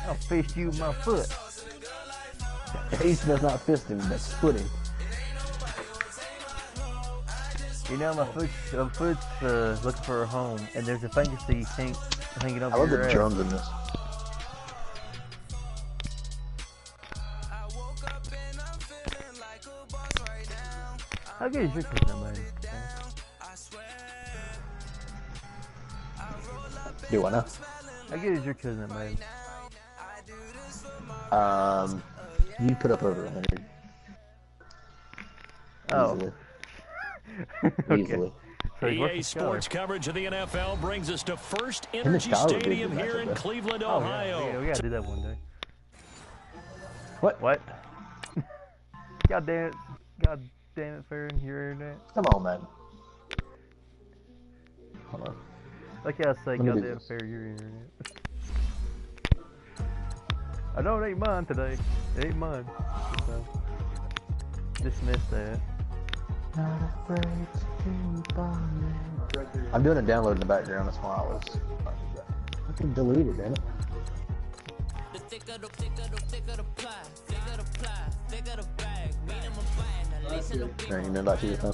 I'll fist you with my foot. Ace does not fist him, that's footing. You know, my foot's looking for a home, and there's a fantasy hanging over I love your the ass. drums in this. How good is your cousin, man? Do I know? How good is your cousin, man? You put up over 100. Oh. Easily. Okay. Easily. So he's worth EA a Sports scholar. coverage of the NFL brings us to First and Energy Tyler did Stadium the here matchup, in though. Cleveland, Oh, Ohio. yeah, we gotta do that one day. What? What? God damn it, Farron, your internet. Come on, man. Hold on. Like I say, Let me do goddamn this. fair, your internet. I know it ain't mine today. It ain't mine. So, dismiss that. Not afraid to keep on. I'm doing a download in the background, that's why I was fucking deleted, damn it. Alright, you know about you, huh?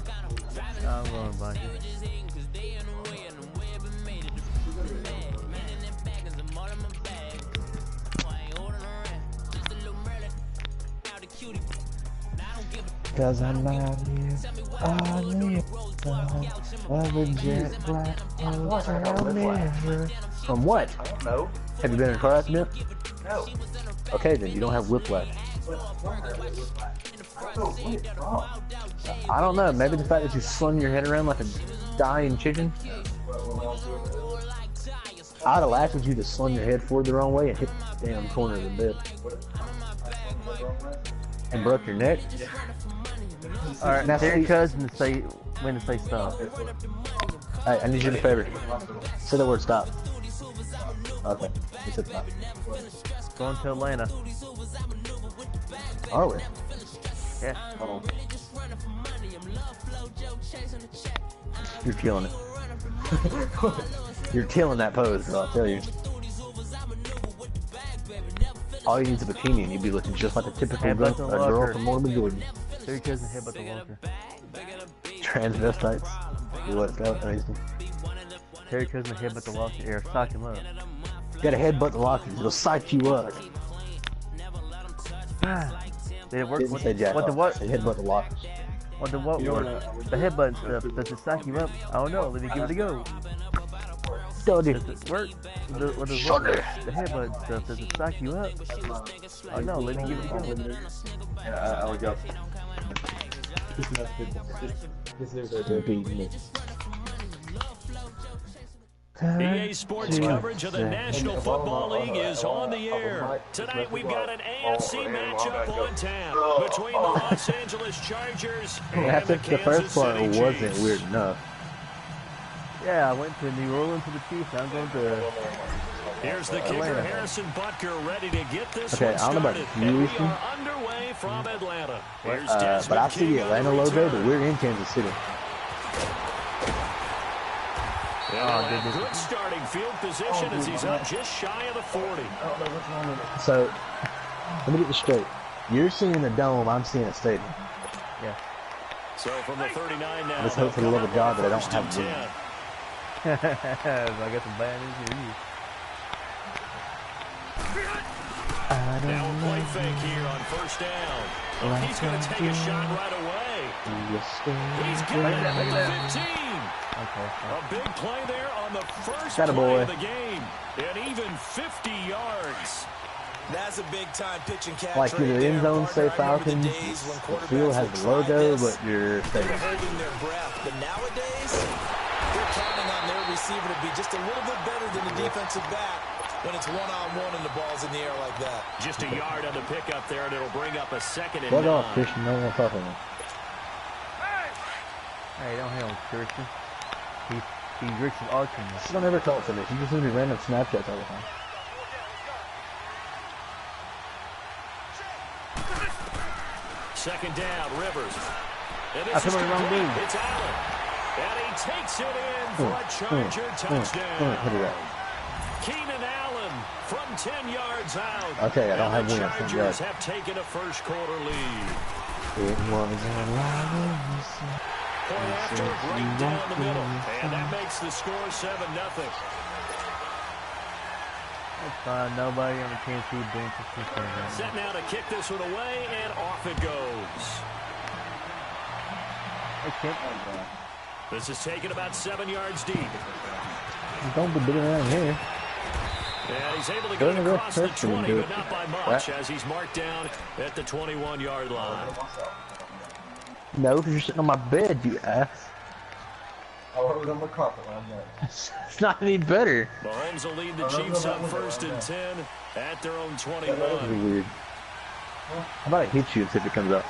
I'm going to buy it. Cause I love you. I live of a jet black hotel mirror. From what? I don't know. Have you been in a car accident? No. Okay, then you don't have whiplash. I don't know. Maybe the fact that you slung your head around like a dying chicken. I'd have laughed at you to slung your head forward the wrong way and hit the damn corner of the bed. And broke your neck? Alright, Now tell see- your cousin to say when to say stop. Hey, I need you to do a favor. Say the word stop. Okay, you said stop. Going to Atlanta. Are we? Yeah. Hold on. You're killing it. You're killing that pose, bro, I'll tell you. All you need is a bikini and you'd be looking just like a typical girl, Headbutt the girl locker. from Mormon Jordan. Tell your cousin to headbutt the walker. Transvestites. What's that? Amazing. Tell your cousin to headbutt the walker or sock him up. You gotta headbutt the lockers. It'll psych you up. Did it work? Didn't say jack What the off. what? Say headbutt the lockers. What the what work? The headbutt stuff. Does it sock you up? I don't know. Let me give it a go. Study. Does it work? What does what Sugar. work? The headbutt stuff. Does it sock you up? Oh no. Let me give it a go. Yeah, I'll go. They're beating me. EA Sports coverage of the National Football League is on the air. Tonight we've got an AFC matchup on tap between the Los Angeles Chargers and the The first Kansas part City wasn't Chiefs. weird enough. Yeah, I went to New Orleans for the Chiefs. I'm going to. Here's the kicker, Atlanta. Harrison Butker, ready to get this Okay, one I don't know about started. you, And we Ethan. are underway from Atlanta. Here's But Desmond I see King the on Atlanta logo, return. but we're in Kansas City. And they'll have good starting field position as he's up just shy of the 40. So, let me get this straight. You're seeing a dome, I'm seeing a stadium. Yeah. So from the 39 now. Let's hope for the love of God that I don't first have and room. 10. I got some bad news for you. Now a play fake here on first down. Oh, he's going to take a shot right away. He's got it at the 15. Okay. A big play there on the first Got a play boy. of the game. And even 50 yards. That's a big-time pitch and catch. Like right your there, end zone say partner. I remember Falcons, the days when the quarterbacks field has would the try logo, this, but your they're stadium. holding their breath. But nowadays, they're counting on their receiver to be just a little bit better than the defensive back when it's one-on-one and the ball's in the air like that. Just a yard on the pickup there, and it'll bring up a second and Fuck off, 9. Christian. No one talking to me. Hey, don't hate on Christian. He's Richard Archie. She don't ever talk to me. She just sends me random Snapchats all the time. Second down, Rivers. And this I is come on the wrong complete. dude. It's Allen. And he takes it in for a Charger touchdown. Hit it up. Keenan Allen from 10 yards out. Okay, I don't have the one. Chargers have taken a first quarter lead. It was a Point after, right down the middle. And that makes the score 7-0. That's fine. Nobody on the Kansas City bench is concerned. Set now to kick this one away, and off it goes. This is taken about 7 yards deep. Don't be doing around here. And he's able to get across the 20, but not by much, as he's marked down at the 21-yard line. No, because you're sitting on my bed, you ass. I was on the carpet when I'm there. It's not any better. Mahomes will lead the Chiefs up 1st and 10 at their own 21. That was weird. How about I hit you and see if it comes up?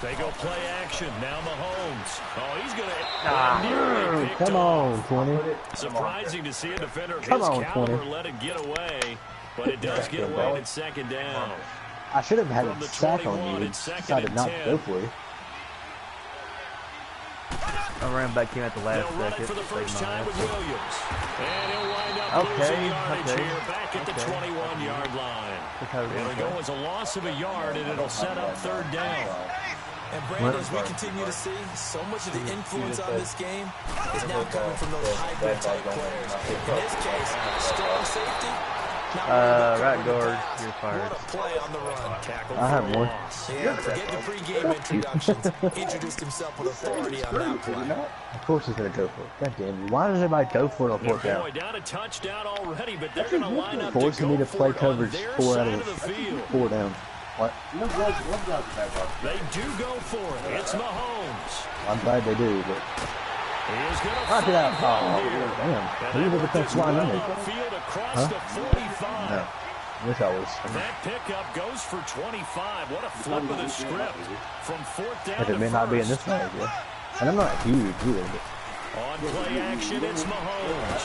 They go play action. Now Mahomes. Oh, he's going to... Come on, 20. Surprising to see a defender of his caliber let it get away, but it does get away at 2nd down. I should have had a sack on you and decided not to go for it. I ran back in at the last second. For the first time with Williams. And he'll wind up losing yardage here back at the 21-yard line. It'll go as a loss of a yard, and it'll set up 3rd down. And Brandon, as we continue to see, so much of the influence on this game is now coming from those hybrid type players. In this case, strong safety. Right guard, you're fired. What a play on the run. Tackle I have one. Yeah, forget the pregame introductions. Introduced himself with authority on that play. Of course he's going to go for it. God damn you. Why does everybody go for it on 4th down? Down a touchdown already, but they're going to line up Forcing me to play coverage 4 out of the field. 4 down. What? They do go for it. It's Mahomes. I'm glad they do, but... Knock it out. Oh, damn. Who was the defense line under? Field across the 45. No. Wish I was. And that pickup goes for 25. What a flip of the script. From 4th down But it may not be in this leg, yeah. And I'm not huge either, but... On play action, it's Mahomes.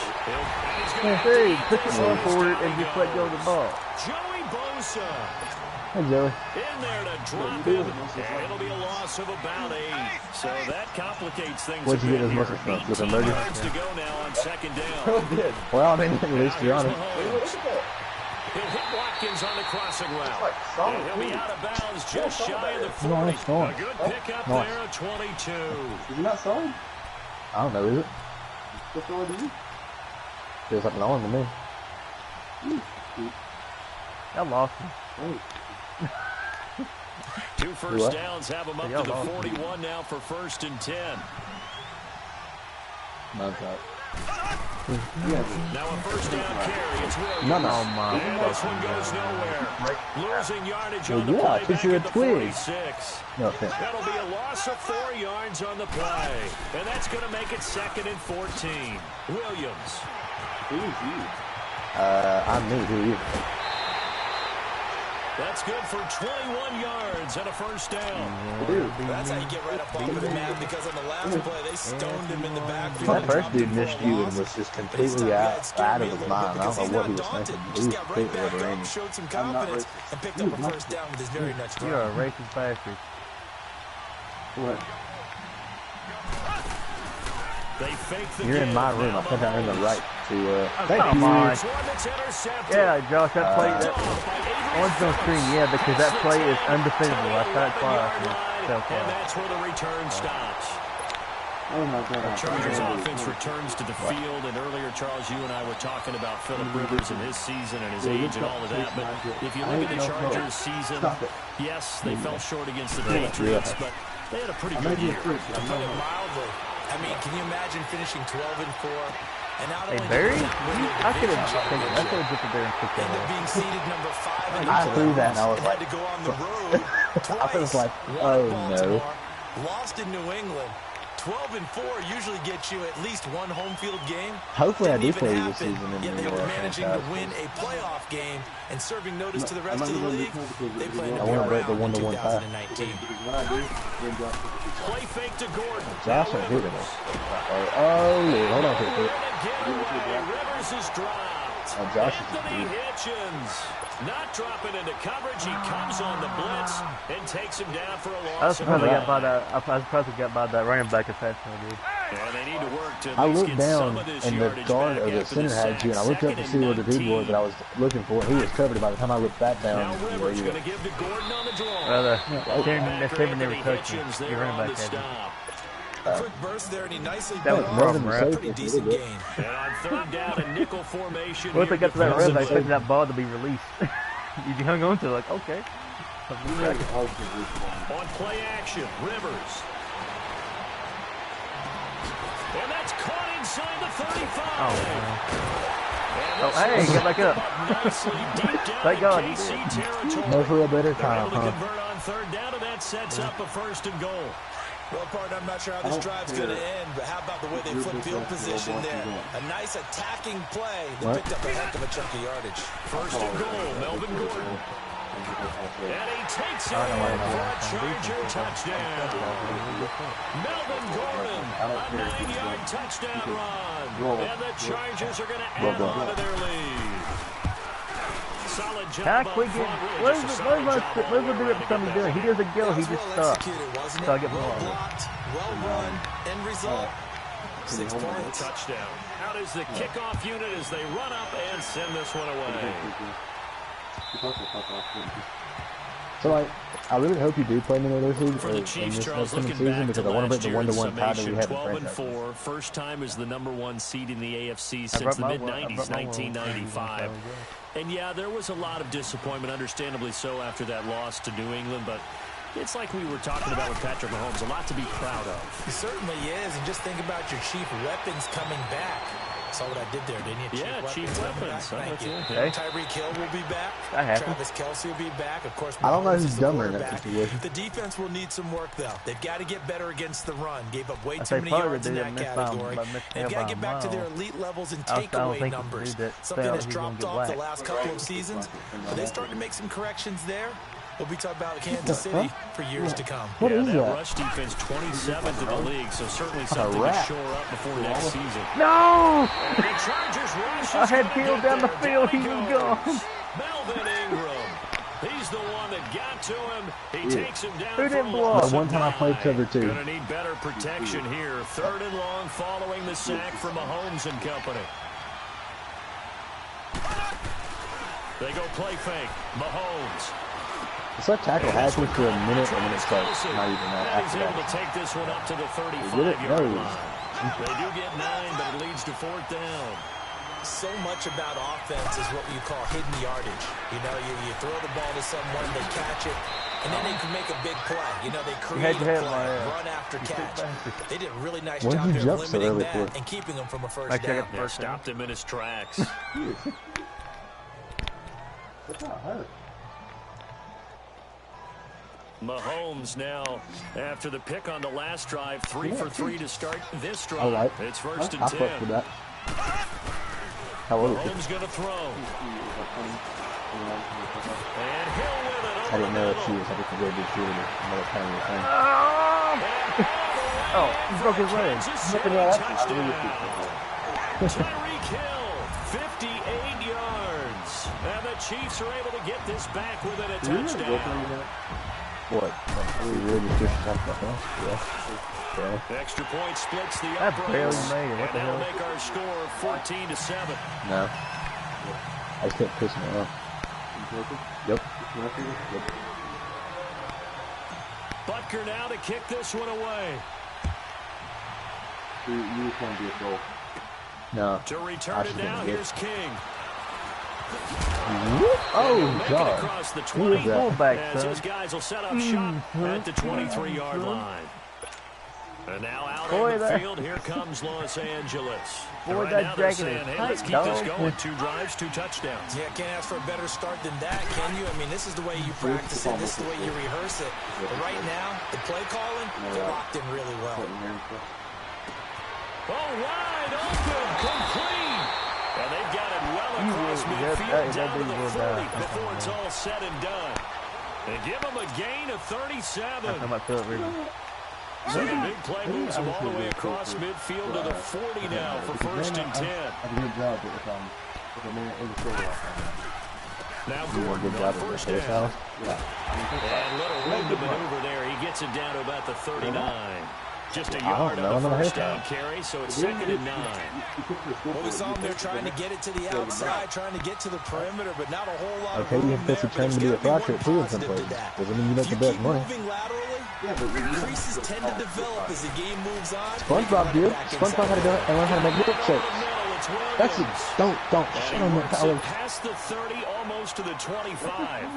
Hey, put your arm forward and just let go of the ball. Joey Bosa. Hey, Joey. In there to drop him, and it'll be a loss of about 8. So that complicates things. Where'd you get those muscles from? With a murder? Yards to go now on 2nd down. Well, I mean, at least you're on it. He'll hit Watkins on the crossing route. And he'll be out of bounds just shy of the 40. Nice. A good pickup there at 22. Is he not solid? I don't know, is it? What's the order? Feels like an arm to me. I lost him. 2 first downs have him up to the 41 now for 1st and 10. Mine's out. Now a 1st down carry. It's Williams. No. This one goes nowhere. Losing yardage on the Yeah, play because back you're at a the twig. 46. No offense. That'll be a loss of 4 yards on the play. And that's going to make it 2nd and 14. Williams. Who's you? I'm me. Who are you? That's good for 21 yards and a 1st down. That's how you get right up off of the mat, because on the last play, they stoned him in the backfield. That first dude missed you and was just completely out of his mind. I don't know what he was thinking. He was completely overrated. Showed some confidence and picked up a 1st down with his very next You're a racist bastard. What? They fake the You're in my give. room. I think I'm in the right to, Thank thank you. you. One that's intercepted. Yeah, Josh, that play, that one's on screen, yeah, because that play is undefendable. I tried twice. And that's where the return stops. Oh my God. The Chargers offense returns to the field, and earlier, Charles, you and I were talking about Phillip Rivers and his season and his age and all of that, but if you look at the Chargers season, yes, they fell short against the Patriots, but they had a pretty good year. To put it mildly, I mean, can you imagine finishing 12-4? And not Hey, only Barry? that, I could have dipped there and picked that end up up. being seeded number 5 in the I threw that and I was and like, had to go on the road twice. I was like, Won oh, Baltimore, no. Lost in New England. 12-4 usually gets you at least one home field game. Hopefully I do Didn't play even this happen, season in yet the they New were York managing to win a playoff game and serving notice to the rest of the league. They plan to be wanna break the around in 1-to-1 tie. 2019. Play fake to Gordon. Josh ain't hitting us. Oh, yeah. Hold on to it. Rivers is dropped. Josh is Anthony Hitchens not dropping into coverage. He comes on the blitz and takes him down for a I was loss. surprised I got by that. I was surprised I got by that running back as fast as I did. And they need to work to I looked down, and the guard or the center had you, and I looked up to see where the dude was that I was looking for. He was covered. By the time I looked back down, now Rivers going to give to Gordon on the draw. Brother, that's never touched you. You're running back there. Quick burst there, and he nicely that was problem, right? Pretty decent gain. And on third down, a nickel formation. Once they got to that red, they expected that ball to be released. You hung on to it, like, okay. On play action, Rivers. And that's caught inside the 35. Oh, hey, get back up. Thank God. No for a better time, huh? Convert on third down, and that sets up a 1st and goal. Well, partner, I'm not sure how this drive's going to end, but how about the way they flip field position there? A nice attacking play that picked up a heck of a chunk of yardage. 1st and goal, Melvin Gordon. And he takes it for a Charger touchdown. Melvin Gordon, a 9-yard touchdown run. And the Chargers are going to add on to their lead. Solid job. Where's the dude at something doing? He doesn't go, he just stops. So I get well blocked, well run, end result. 6 points. Touchdown. Out is the kickoff unit as they run up and send this one away. So, like, I really hope you do play me this season for the Chiefs, Charles, looking season because I want to break the one-to-one tie that we had in 12-4, first time as the #1 seed in the AFC since the mid-90s, 1995. And yeah, there was a lot of disappointment, understandably so, after that loss to New England, but it's like we were talking about with Patrick Mahomes, a lot to be proud of. He certainly is, and just think about your chief weapons coming back. Saw what I did there, didn't you? Yeah, chief weapons. Thank you. Okay. Tyreek Hill will be back. Travis Kelce will be back. Of course, I don't know who's dumber in that situation. The defense will need some work, though. They've got to get better against the run. Gave up way too many yards in that category. They've got to get back to their elite levels and takeaway numbers. Something that's dropped off the last couple of seasons. But they started to make some corrections there. We'll be talking about Kansas City for years to come. What is that? Rush defense 27th in the league, so certainly something to shore up before next season. No! And the Chargers rush. I had Hill down the field, he was gone. Melvin Ingram. He's the one that got to him. He takes him down. Who didn't block? One time I played cover 2. Gonna need better protection here. 3rd and long following the sack from Mahomes and company. They go play fake. Mahomes. It's like tackle happens for a minute and then it starts. Not even that. He's able to take this one up to the 35-yard line. They do get 9, but it leads to 4th down. So much about offense is what you call hidden yardage. You know, you throw the ball to someone, they catch it, and then they can make a big play. You know, they create a play, run after catch. They did a really nice job there of limiting that and keeping him from a first down. Yeah, stopped him in his tracks. Mahomes now, after the pick on the last drive, 3 for 3 to start this drive. Right. It's 1st and 10. I fucked with that. Mahomes going to throw. And Hill with it. I didn't know if she was like a very good shooter. Another kind of thing. Oh, he broke his leg. Tyreek Hill, 58 yards. And the Chiefs are able to get this back within a touchdown. What? We really just talked about that? Yeah. Extra point splits the That barely uprights. made it. What the hell? That'll make our score 14-7. No. I just kept pissing it off. Yep. Butker now to kick this one away. You can be a goal. No. To return it now, here's King. Oh, God. Across the Who is 20, that? as his guys will set up shop at the 23-yard line. And now out on the field, here comes Los Angeles. Boy, right that now they're jacket saying, is hey, tight, let's keep this going. 2 drives, 2 touchdowns. Yeah, can't ask for a better start than that, can you? I mean, this is the way you practice it. This is the way you rehearse it. But right now, the play calling, they're locked in really well. Oh, wide open, complete. And they've got it well across midfield down to the 40 before it's all said and done. They give them a gain of 37. So the big play moves them all the way across midfield to the 40 now for 1st and 10. Now Gordon on 1st down. And little room to maneuver there. He gets it down to about the 39. Just a yard on the first down carry, so it's 2nd and 9. Well, we saw him there trying to get it to the outside, trying to get to the perimeter, but not a whole lot of room there. Okay, you have to be a fraud trip too in some places. Doesn't mean you make the best money. Creases tend to develop as the game moves on. SpongeBob, dude. SpongeBob had to go and learn how to make milkshakes. That's it. Don't shit on that college. Past the 30, almost to the 25.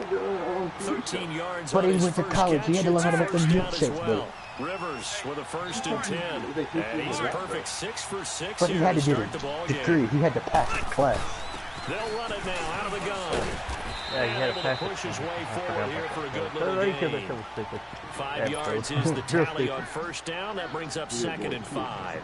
13 yards. But he went to college. He had to learn how to make the milkshakes, buddy. Rivers with a 1st and 10. And he's a perfect 6 for 6 but here he had to to do start the ball the game. degree. He had to pass the class. They'll run it now out of the gun. Yeah, he had able to pass to push his way it. forward here for a good little gain. 5 yards is the tally on 1st down. That brings up 2nd and 5.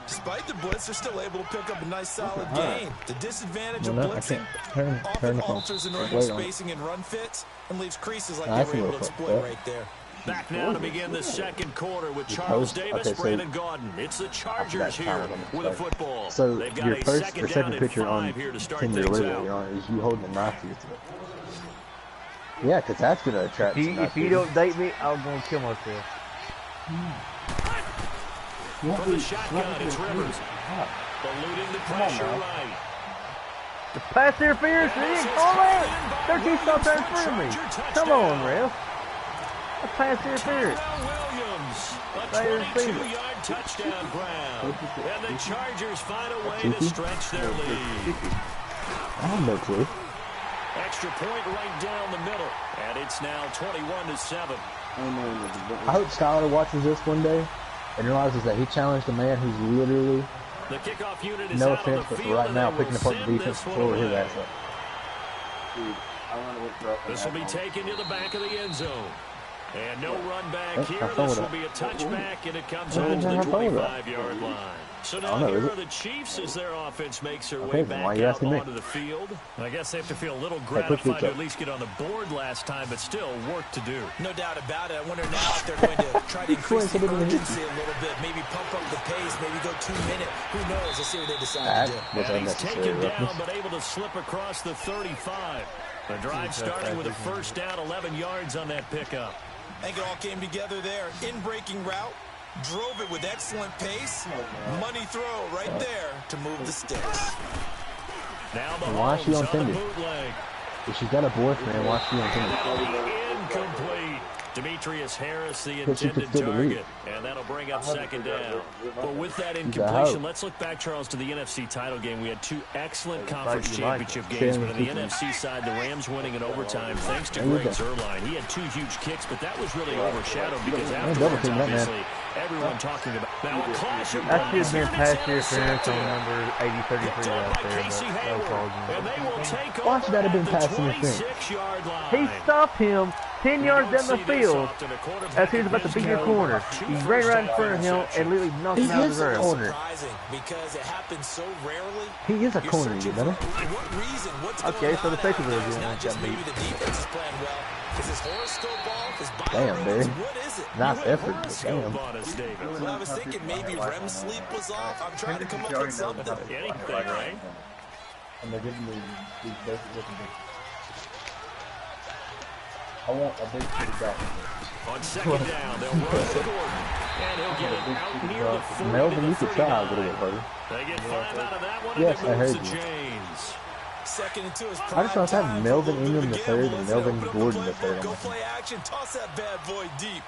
Despite the blitz, they're still able to pick up a nice solid gain. The disadvantage of blitzing turn often the alters an orderly spacing and run fits and leaves creases like they were able to exploit right there. Back now to begin the 2nd quarter with Charles Davis, Brandon Gordon. It's the Chargers here with a football. So They've got your a first or second picture on here to start Tinder, things whatever you're on, is you holding a knife to your throat. Yeah, because that's going to attract if you don't date me, I'm going to kill myself. From the shotgun, it's Rivers. Eluding the pressure right. The pass interference, he didn't call that. 13 stops right in front of me. Come on, ref. The pass interference. Williams, a 22-yard touchdown ground. And the Chargers find a way to stretch their lead. I have no clue. Extra point right down the middle. And it's now 21-7. I hope Skylar watches this one day and realizes that he challenged a man who's literally, the kickoff unit is no out offense, on the but field, right now and picking apart the defense for his ass up. This will be taken to the back of the end zone. And no run back here. This will be a touchback, and it comes out to the 25-yard line. So now here are the Chiefs as their offense makes their way back out onto the field. I guess they have to feel a little gratified to at least get on the board last time, but still work to do. No doubt about it. I wonder now if they're going to try to increase the urgency a little bit, maybe pump up the pace, maybe go 2 minute. Who knows? Let's see what they decide to do. And he's taken down, but able to slip across the 35. The drive starting with a 1st down, 11 yards on that pickup. I think it all came together there. In-breaking route, drove it with excellent pace. Money throw right there to move the sticks. Now the why is she on Tinder? bootleg. If she's got a boyfriend, why is she on Tinder? Incomplete. Demetrius Harris, the intended target, and that'll bring up 2nd down. Well, with that incompletion, let's look back, Charles, to the NFC title game. We had 2 excellent conference championship games, but on the NFC side, the Rams winning in overtime thanks to Greg Zuerlein. He had 2 huge kicks, but that was really overshadowed because afterwards, obviously, everyone talking about now a clash of that should have been pass interference on number 8033 out there, and they will take why should that have been pass interference? He stopped him 10 yards down the field as he was about to beat your corner. He ran right in front of him and literally knocked him out of the ground. Because it happens so rarely. He is a corner, you better. Okay, so the safety was just maybe the defense is playing well. Is his horoscope off? His damn, dude. What is it? Nice effort, damn. Well, I was thinking maybe REM sleep was off. I'm trying to come up with something. Anything, right? And they're giving me these basic looking. I want a big city back. On 2nd down, they'll run to Gordon. And he'll get it out near the 40 Melvin, you could try a little bit further. They get 5 out of that one, yes, and I heard you. James. Second and 2 is I just want to have Melvin Ingram the third and Melvin Gordon the third. Go play action, toss that bad boy deep.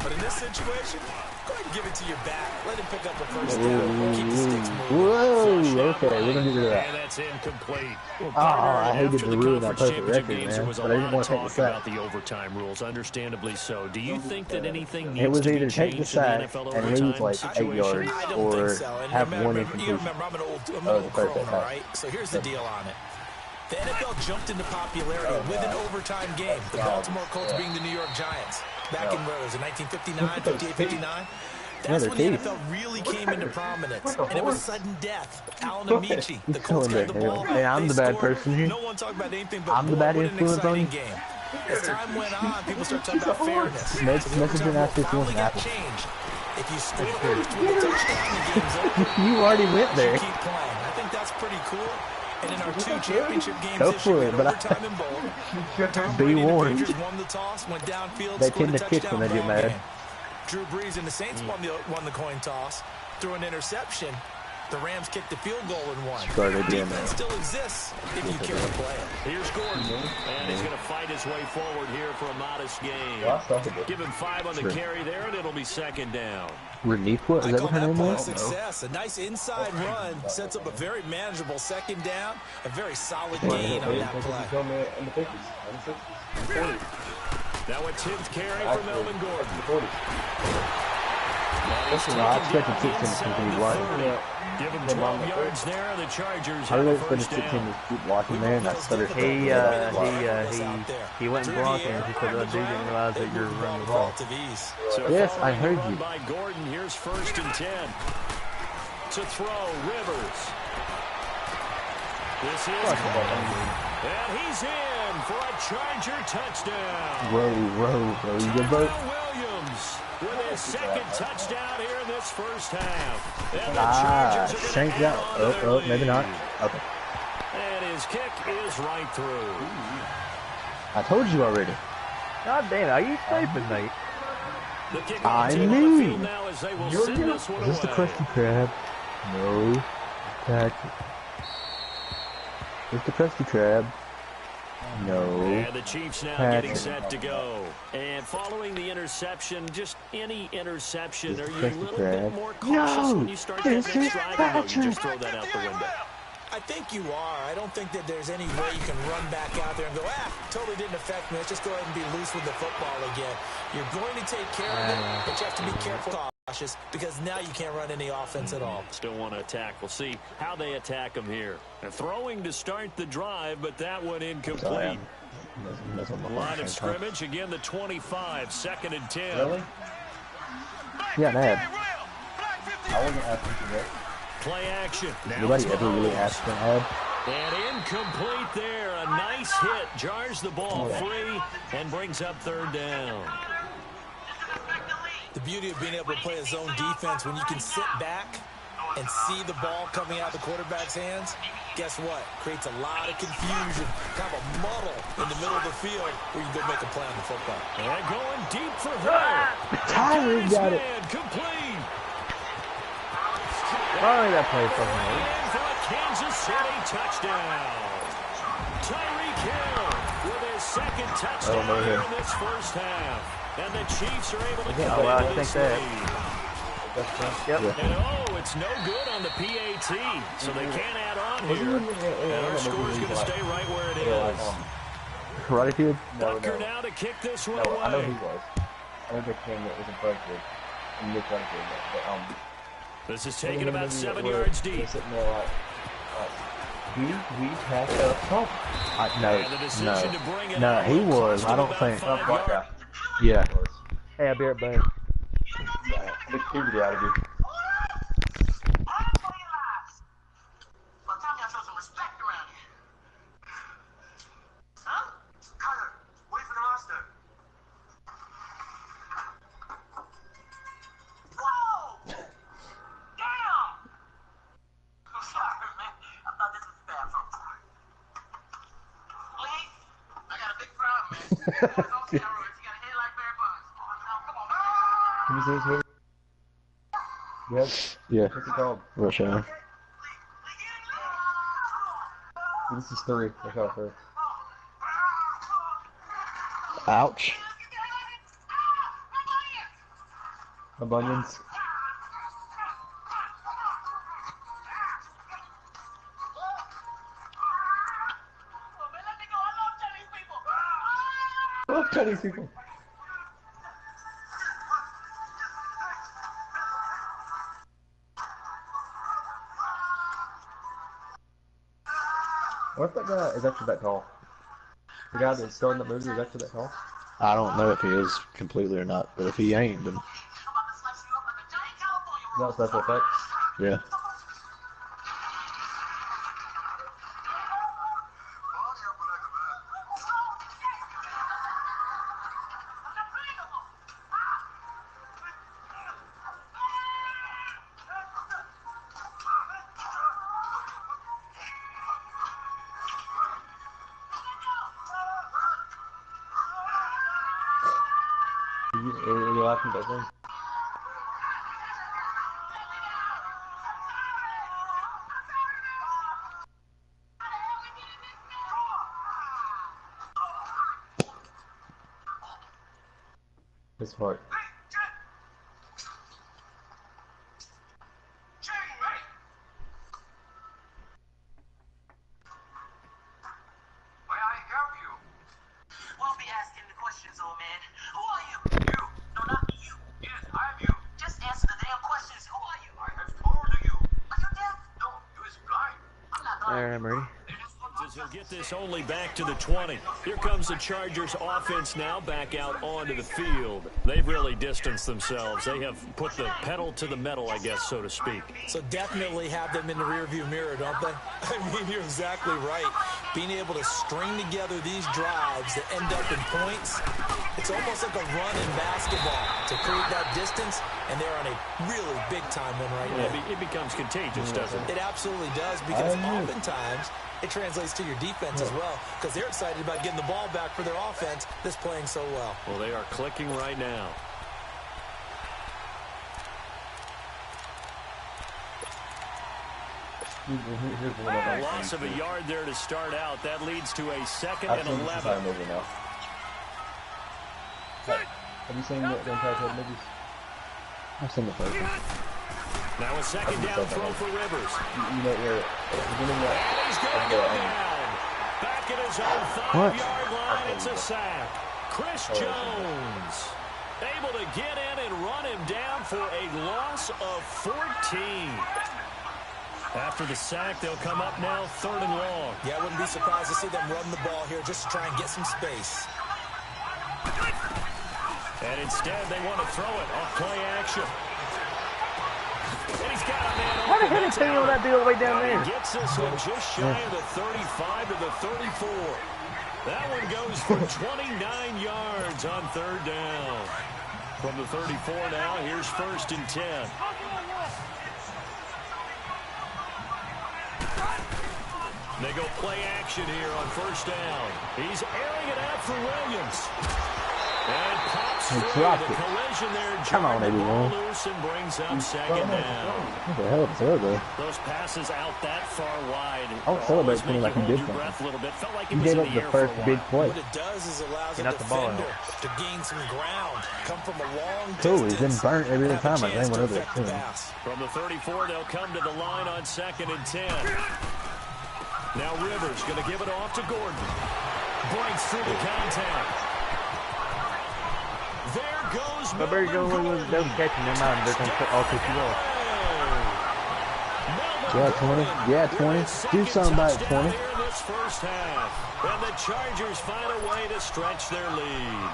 But in this situation, go ahead and give it to your back. Let him pick up a 1st down. Keep the sticks moving. Whoa, okay, we're going to do that. And that's incomplete. Well, I hated to ruin that perfect record, man. But I didn't want to take the sack. About the overtime rules, understandably so. Do you think that anything needs it was to either be take the sack and lose like 8 yards or have one incompletion. Remember, I'm an old chroner, right? So here's the deal on it. The NFL jumped into popularity with an overtime game. The Baltimore Colts being the New York Giants. Back in, what was it, 1959, 58, 59? That's when the NFL really came into prominence. And it was sudden death. Alan Amici, the Colts got the ball. Hey, I'm the bad person here. No one talked about anything but I'm the bad influence on you. Game. As time went on, people started talking about fairness. Messaging after it's one apple. If you score first with a touchdown, the game's over. You already went there. Keep playing. I think that's pretty cool. And in our 2 championship games go this year, for it, but overtime and bowl. be warned. Won the toss, went downfield, they tend to kick when they get mad. Drew Brees and the Saints won the coin toss through an interception. The Rams kicked the field goal and won. Defense still exists if you care to play it. Here's Gordon, and he's going to fight his way forward here for a modest gain. Give him 5 on the carry there, and it'll be second down. Reniqua, is that what her name was? Success. A nice inside run sets up a very manageable second down. A very solid gain on that play. Now a 10th carry for Melvin Gordon. I expected 16 to continue blocking. Give him 12 yards there, and the Chargers I have really a expected first 16 down. to keep blocking there, and I stuttered. He went and blocked him. He said, "Dude, didn't realize that you're running the ball." So Yes, I heard you. By Gordon, here's 1st and 10. To throw, Rivers. This is and he's in for a Charger touchdown. Row, you good, bro? Williams with his 2nd touchdown here in this first half. And the Chargers are Shanked gonna out. hang on Oh, their maybe lead. not. Okay. And his kick is right through. I told you already. God damn, are you stupid, mate? The kick I on knew. the field now as they will send this one Is this the away. Krusty Krab? No. Is this the Krusty Krab? No. And the Chiefs now getting set to go. And following the interception, just any interception, are you a little bit more cautious when you start that next drive? Or no, you just throw that out the window? I think you are. I don't think that there's any way you can run back out there and go, totally didn't affect me. Let's just go ahead and be loose with the football again. You're going to take care of it, but you have to be careful, cautious, because now you can't run any offense at all. Still want to attack. We'll see how they attack them here. And throwing to start the drive, but that one incomplete. Line of scrimmage, again the 25, 2nd and 10. Really? Yeah, Ned. I wasn't asking for that. Play action. Nobody ever really asked for Ned. And incomplete there. A nice hit. Jars the ball free and brings up 3rd down. The beauty of being able to play a zone defense when you can sit back and see the ball coming out of the quarterback's hands, guess what? Creates a lot of confusion, kind of a muddle in the middle of the field where you can go make a play on the football. And going deep for her. Tyree got it. Complete. Finally, that play fucking And for a Kansas City touchdown. Tyreek Hill with his 2nd touchdown here in this first half. And the Chiefs are able to come into this lead. Yep. And it's no good on the PAT, so they can't add on here. And our score's going to stay right where it is. Karate Kid? Bucker now to kick this one away. I know he was. I know the king that was a break kid. And Nick Break kid. But, this is taken about 7 yards deep. Sitting there like we passed up. No, he was. I don't think. Yeah. Hey, I'll be right back. Get puberty out of you. Can you see this movie? Yes. Yeah. What's it called? Rush Hour. This is 3. Look out for it. Ouch. My bunions. I love Chinese people. What's that guy is actually that tall? The guy that's still in the movie is actually that tall? I don't know if he is completely or not, but if he ain't, then Is that special effects? yeah. Are you laughing at that thing? His heart. I'm ready. He'll get this only back to the 20. Here comes the Chargers offense now back out onto the field. They've really distanced themselves. They have put the pedal to the metal, I guess, so to speak. So definitely have them in the rearview mirror, don't they? I mean, you're exactly right. Being able to string together these drives that end up in points, it's almost like a run in basketball to create that distance, and they're on a really big-time one right now. It becomes contagious, doesn't it? It absolutely does, because oftentimes it translates to your defense as well, because they're excited about getting the ball back for their offense that's playing so well. Well, they are clicking right now. A loss of a yard there to start out. That leads to a 2nd and 11. Have you seen the entire time movies? I've seen the first one. Now a 2nd down throw for Rivers. You know, He's going to go down. Back at his own 5-yard line. It's a sack. Chris Jones able to get in and run him down for a loss of 14. After the sack, they'll come up now 3rd and long. Yeah, I wouldn't be surprised to see them run the ball here just to try and get some space. And instead, they want to throw it off play action. And he's got a man How the hell did he on that deal way down there? He gets this one just shy of the 35 to the 34. That one goes for 29 yards on 3rd down. From the 34 now, here's 1st and 10. They go play action here on 1st down. He's airing it out for Williams. And pops through the collision there. Come on, everyone. Loose and brings up 2nd down. What the hell is there? Those passes out that far wide. I would celebrate feeling like he did something. He gave up the first big play. What it does is allows a defender to gain some ground, come from a long distance. Cool, he's been burnt every other time I think whatever it's doing. From the 34, they'll come to the line on 2nd and 10. Now Rivers going to give it off to Gordon. Breaks through the contact. There goes But there you go, they're catching them out and they're going to all kick you off. Yeah, 20. Yeah, 20. Do something about it, 20. This first half. And the Chargers find a way to stretch their lead.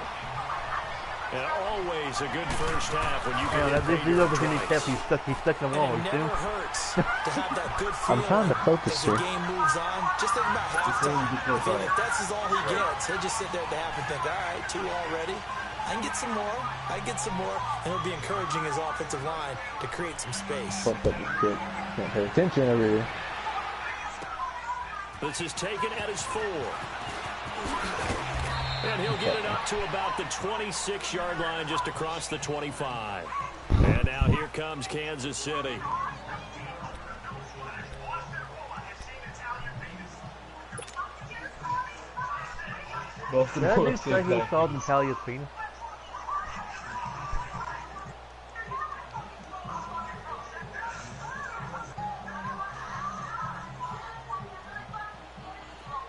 And always a good first half when you get this over here, he's stuck in the wall, you see him? I'm trying to focus here. The game moves on. Just think about halftime. If that's all he gets, he'll just sit there at the half and think, all right, 2 already. I can get some more. I can get some more. And he'll be encouraging his offensive line to create some space. Can't pay attention over here. This is taken at his 4. And he'll get it up to about the 26-yard line just across the 25. And now here comes Kansas City. Did I just say he called Natalia's penis?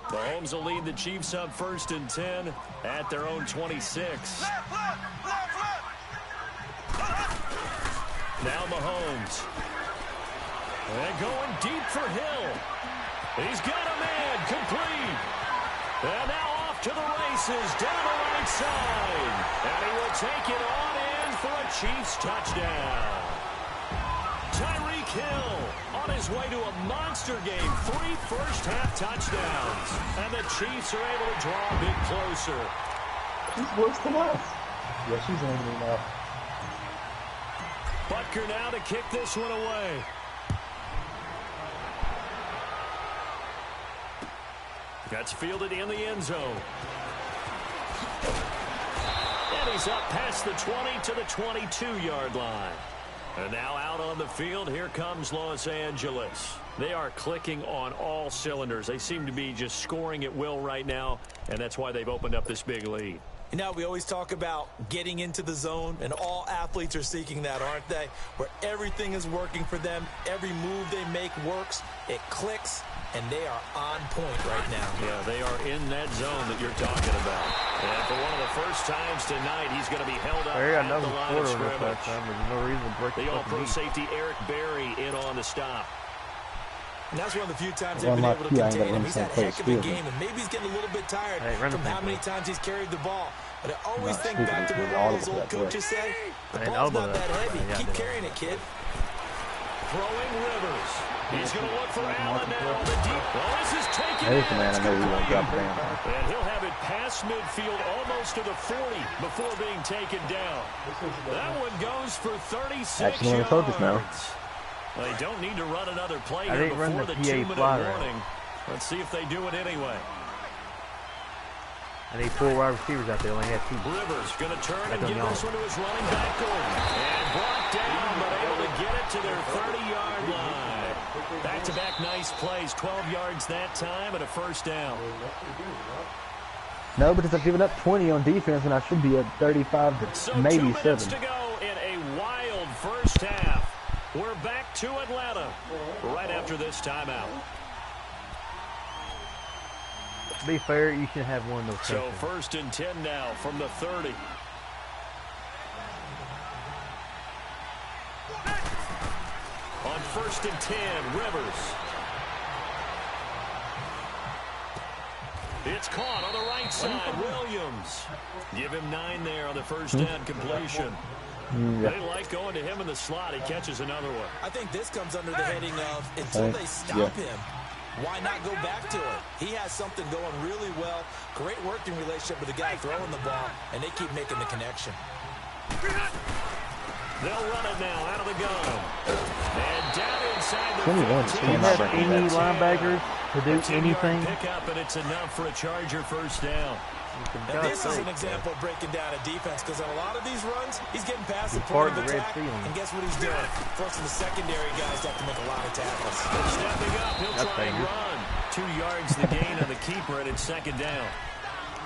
Mahomes will lead the Chiefs up 1st and 10 at their own 26. Now Mahomes. And going deep for Hill. He's got a man complete. And now off to the races down the right side. And he will take it on in for a Chiefs touchdown. Tyreek Hill on his way to a monster game. 3 first-half touchdowns. And the Chiefs are able to draw a bit closer. He's worse than us. Yeah, she's angry now. Butker now to kick this one away. That's fielded in the end zone. And he's up past the 20 to the 22-yard line. And now out on the field, here comes Los Angeles. They are clicking on all cylinders. They seem to be just scoring at will right now, and that's why they've opened up this big lead. You know, we always talk about getting into the zone, and all athletes are seeking that, aren't they? Where everything is working for them, every move they make works, it clicks, and they are on point right now. Yeah, they are in that zone that you're talking about. And for one of the first times tonight, he's going to be held up at the line of scrimmage. There's no reason to break the All-Pro safety Eric Berry in on the stop. And that's one of the few times they've been able to contain him. He's had a heck of a game, and maybe he's getting a little bit tired from how many times he's carried the ball. But I always think back to what all those old coaches say. The ball's not that heavy. Keep carrying it, kid. Throwing Rivers. He's going to look for Allen now on the deep. Oh, this is taken in. And he'll have it past midfield almost to the 40 before being taken down. That one goes for 36 yards. They don't need to run another play here before the 2-minute warning. Let's see if they do it anyway. I need 4 wide receivers out there. Only have 2. Rivers going to turn and give this one to his running back Gordon. And brought down, but able to get it to their 30-yard line. Back-to-back nice plays. 12 yards that time and a first down. No, because I've given up 20 on defense, and I should be at 35 to maybe 7. 2 minutes to go in a wild first half. We're back to Atlanta right after this timeout. To be fair, you should have one of those. So first and 10 now from the 30. On first and 10, Rivers. It's caught on the right side. Williams. Give him 9 there on the first down completion. They like going to him in the slot. He catches another one. I think this comes under the heading of until they stop him, why not go back to it? He has something going really well. Great working relationship with the guy throwing the ball, and they keep making the connection. They'll run it now out of the gun. And down inside the 21. Do you have any linebackers to do anything? Pick up, and it's enough for a Charger first down. Now this is an example of breaking down a defense, because on a lot of these runs, he's getting past the point of attack, and guess what he's doing? Forcing the secondary guys to have to make a lot of tackles. Stepping up, he'll try and run. 2 yards the gain on the keeper, and it's second down.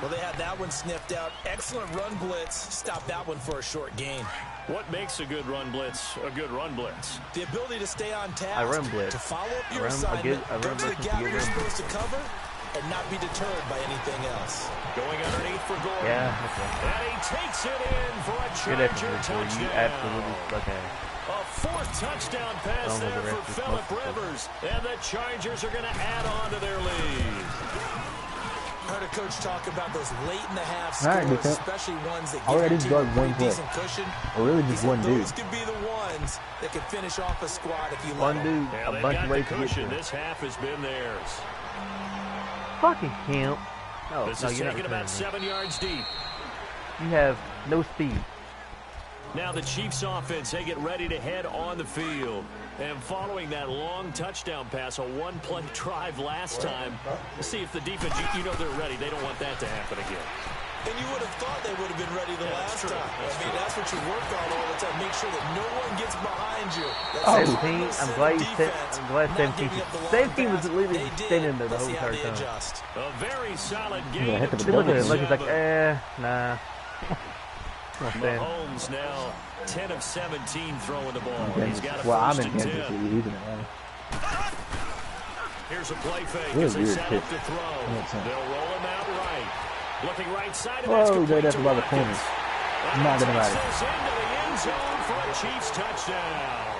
Well, they had that one sniffed out. Excellent run blitz. Stop that one for a short gain. What makes a good run blitz a good run blitz? The ability to stay on task. I run blitz. To follow up your assignment, go to the gap you're supposed to cover, and not be deterred by anything else. Going underneath for Gordon. Yeah. And he takes it in for a Charger touchdown. You absolutely suck at A 4th touchdown pass there for Phillip Rivers. And the Chargers are going to add on to their lead. Heard a coach talk about those late in the half scores, especially ones that give one decent cushion. Or really just one dude. Those could be the ones that could finish off a squad if you let them. Yeah, a bunch of ways to get cushion. This half has been theirs. Fucking camp. No, this is taking about 7 yards deep. You have no speed. Now the Chiefs offense, they get ready to head on the field. And following that long touchdown pass, a one-play drive last time, see if the defense, you know they're ready. They don't want that to happen again. And you would have thought they would have been ready the last time. That's what you work on all the time. Make sure that no one gets behind you. 17, I'm glad you said, I'm glad 17. 17 was literally standing there the whole entire time. A very solid game. Look at it, look, it's like, nah. Mahomes now 10 of 17 throwing the ball. He's got a first and 10. Here's a play fake as they set up to throw. They'll roll him out right. Looking right side, and that's complete to Watkins. Not gonna matter. Into the end zone for a Chiefs touchdown.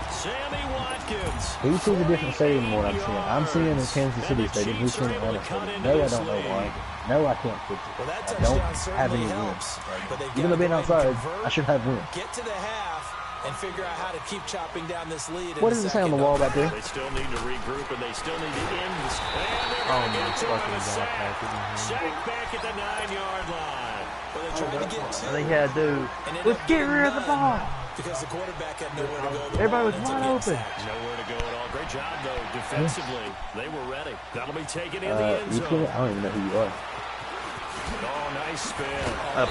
Sammy Watkins. Who sees a different stadium than what I'm seeing? I'm seeing in Kansas City Stadium. Who's seeing Atlanta Stadium? No, I don't know why. No, I can't fix it. I don't have any wins. Even though being outside, I should have wins. Get to the half and figure out how to keep chopping down this lead. What does it say on the wall back there? They still need to regroup, and they still need to end this. And they're fucking sack back at the 9-yard line. Well, they're trying to get two. I think he had to do, let's get rid of the ball. Because the quarterback had nowhere to go. Everybody was wide open. Nowhere to go at all. Great job, though, defensively. They were ready. That'll be taken in the end zone. I don't even know who you are. Oh, nice spin.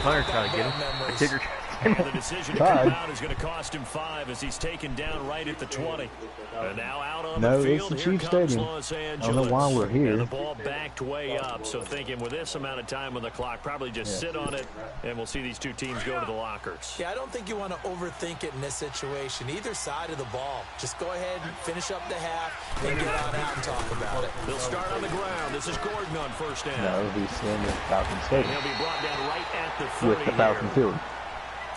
Punter trying to get him. The kicker. And the decision to come out is going to cost him 5 as he's taken down right at the 20. And now out on the field, it's the Chiefs Stadium. Los Angeles. I don't know why we're here. And the ball backed way up, so thinking with this amount of time on the clock, probably just sit on it, and we'll see these two teams go to the lockers. Yeah, I don't think you want to overthink it in this situation. Either side of the ball. Just go ahead and finish up the half and get on out and talk about it. They'll start on the ground. This is Gordon on first down. No, it'll be slim with Falcon Stadium. He'll be brought down right at the 30 with the Falcon field.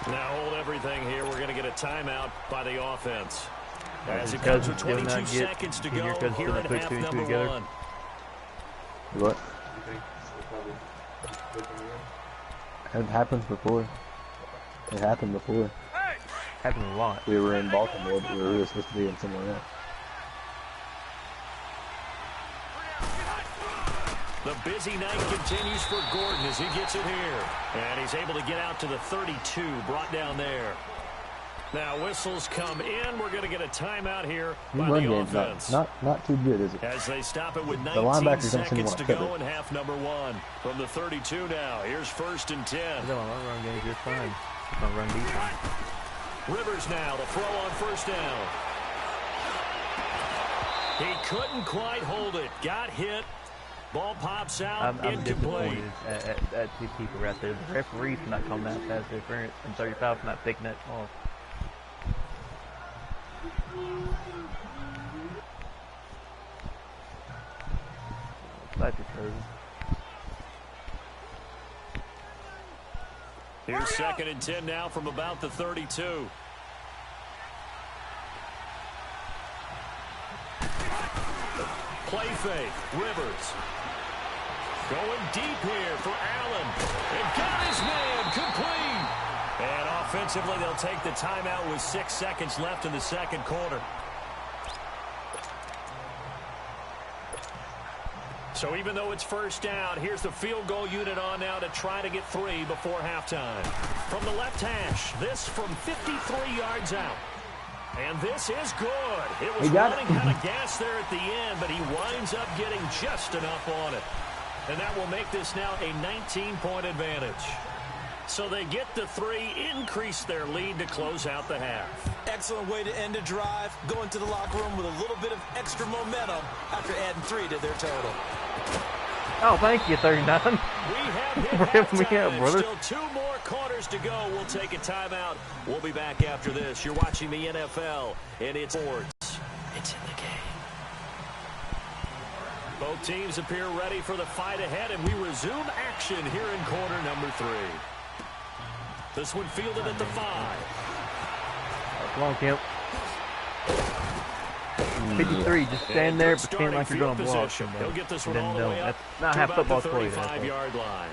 Now hold everything here. We're going to get a timeout by the offense. As it comes with 22 seconds to go here in half number 1. What? It happens before. It happened before. Happened a lot. We were in Baltimore, but we were really supposed to be in somewhere else. The busy night continues for Gordon as he gets it here. And he's able to get out to the 32, brought down there. Now whistles come in. We're going to get a timeout here by the offense. Not too good, is it? As they stop it with 19 seconds to go in half number 1. From the 32 now, here's 1st and 10. Run game just fine. Run defense. Rivers now to throw on first down. He couldn't quite hold it. Got hit. Ball pops out. I'm disappointed at two people right there. The referee's not calling that pass interference, and 35's not picking that off. That's crazy. Here's 2nd and 10 now from about the 32. Play fake. Rivers. Going deep here for Allen. And got his man complete. And offensively, they'll take the timeout with 6 seconds left in the second quarter. So even though it's first down, here's the field goal unit on now to try to get 3 before halftime. From the left hash, this from 53 yards out. And this is good. It was running out of gas there at the end, but he winds up getting just enough on it. And that will make this now a 19-point advantage. So they get the 3, increase their lead to close out the half. Excellent way to end a drive. Go into the locker room with a little bit of extra momentum after adding 3 to their total. Oh, thank you, 39. We have hit halftime. Still 2 more quarters to go. We'll take a timeout. We'll be back after this. You're watching the NFL, and it's sports. It's in the game. Both teams appear ready for the fight ahead, and we resume action here in quarter number 3. This one fielded at the 5. Come on, Kemp. 53, just stand there, pretend like you're going to block. He'll get this one all the way up That's not how football's played. 35-yard line.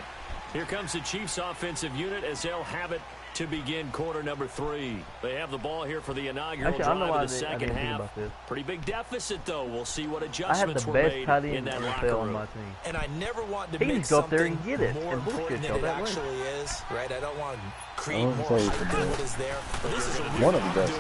Here comes the Chiefs offensive unit as they'll have it to begin quarter number 3. They have the ball here for the inaugural drive of the second half. Pretty big deficit, though. We'll see what adjustments were made in that locker room. And I never want to make go up there and something get it more and important than it actually is, right? I don't want to create more say hype than what is there. But this is a one of the best.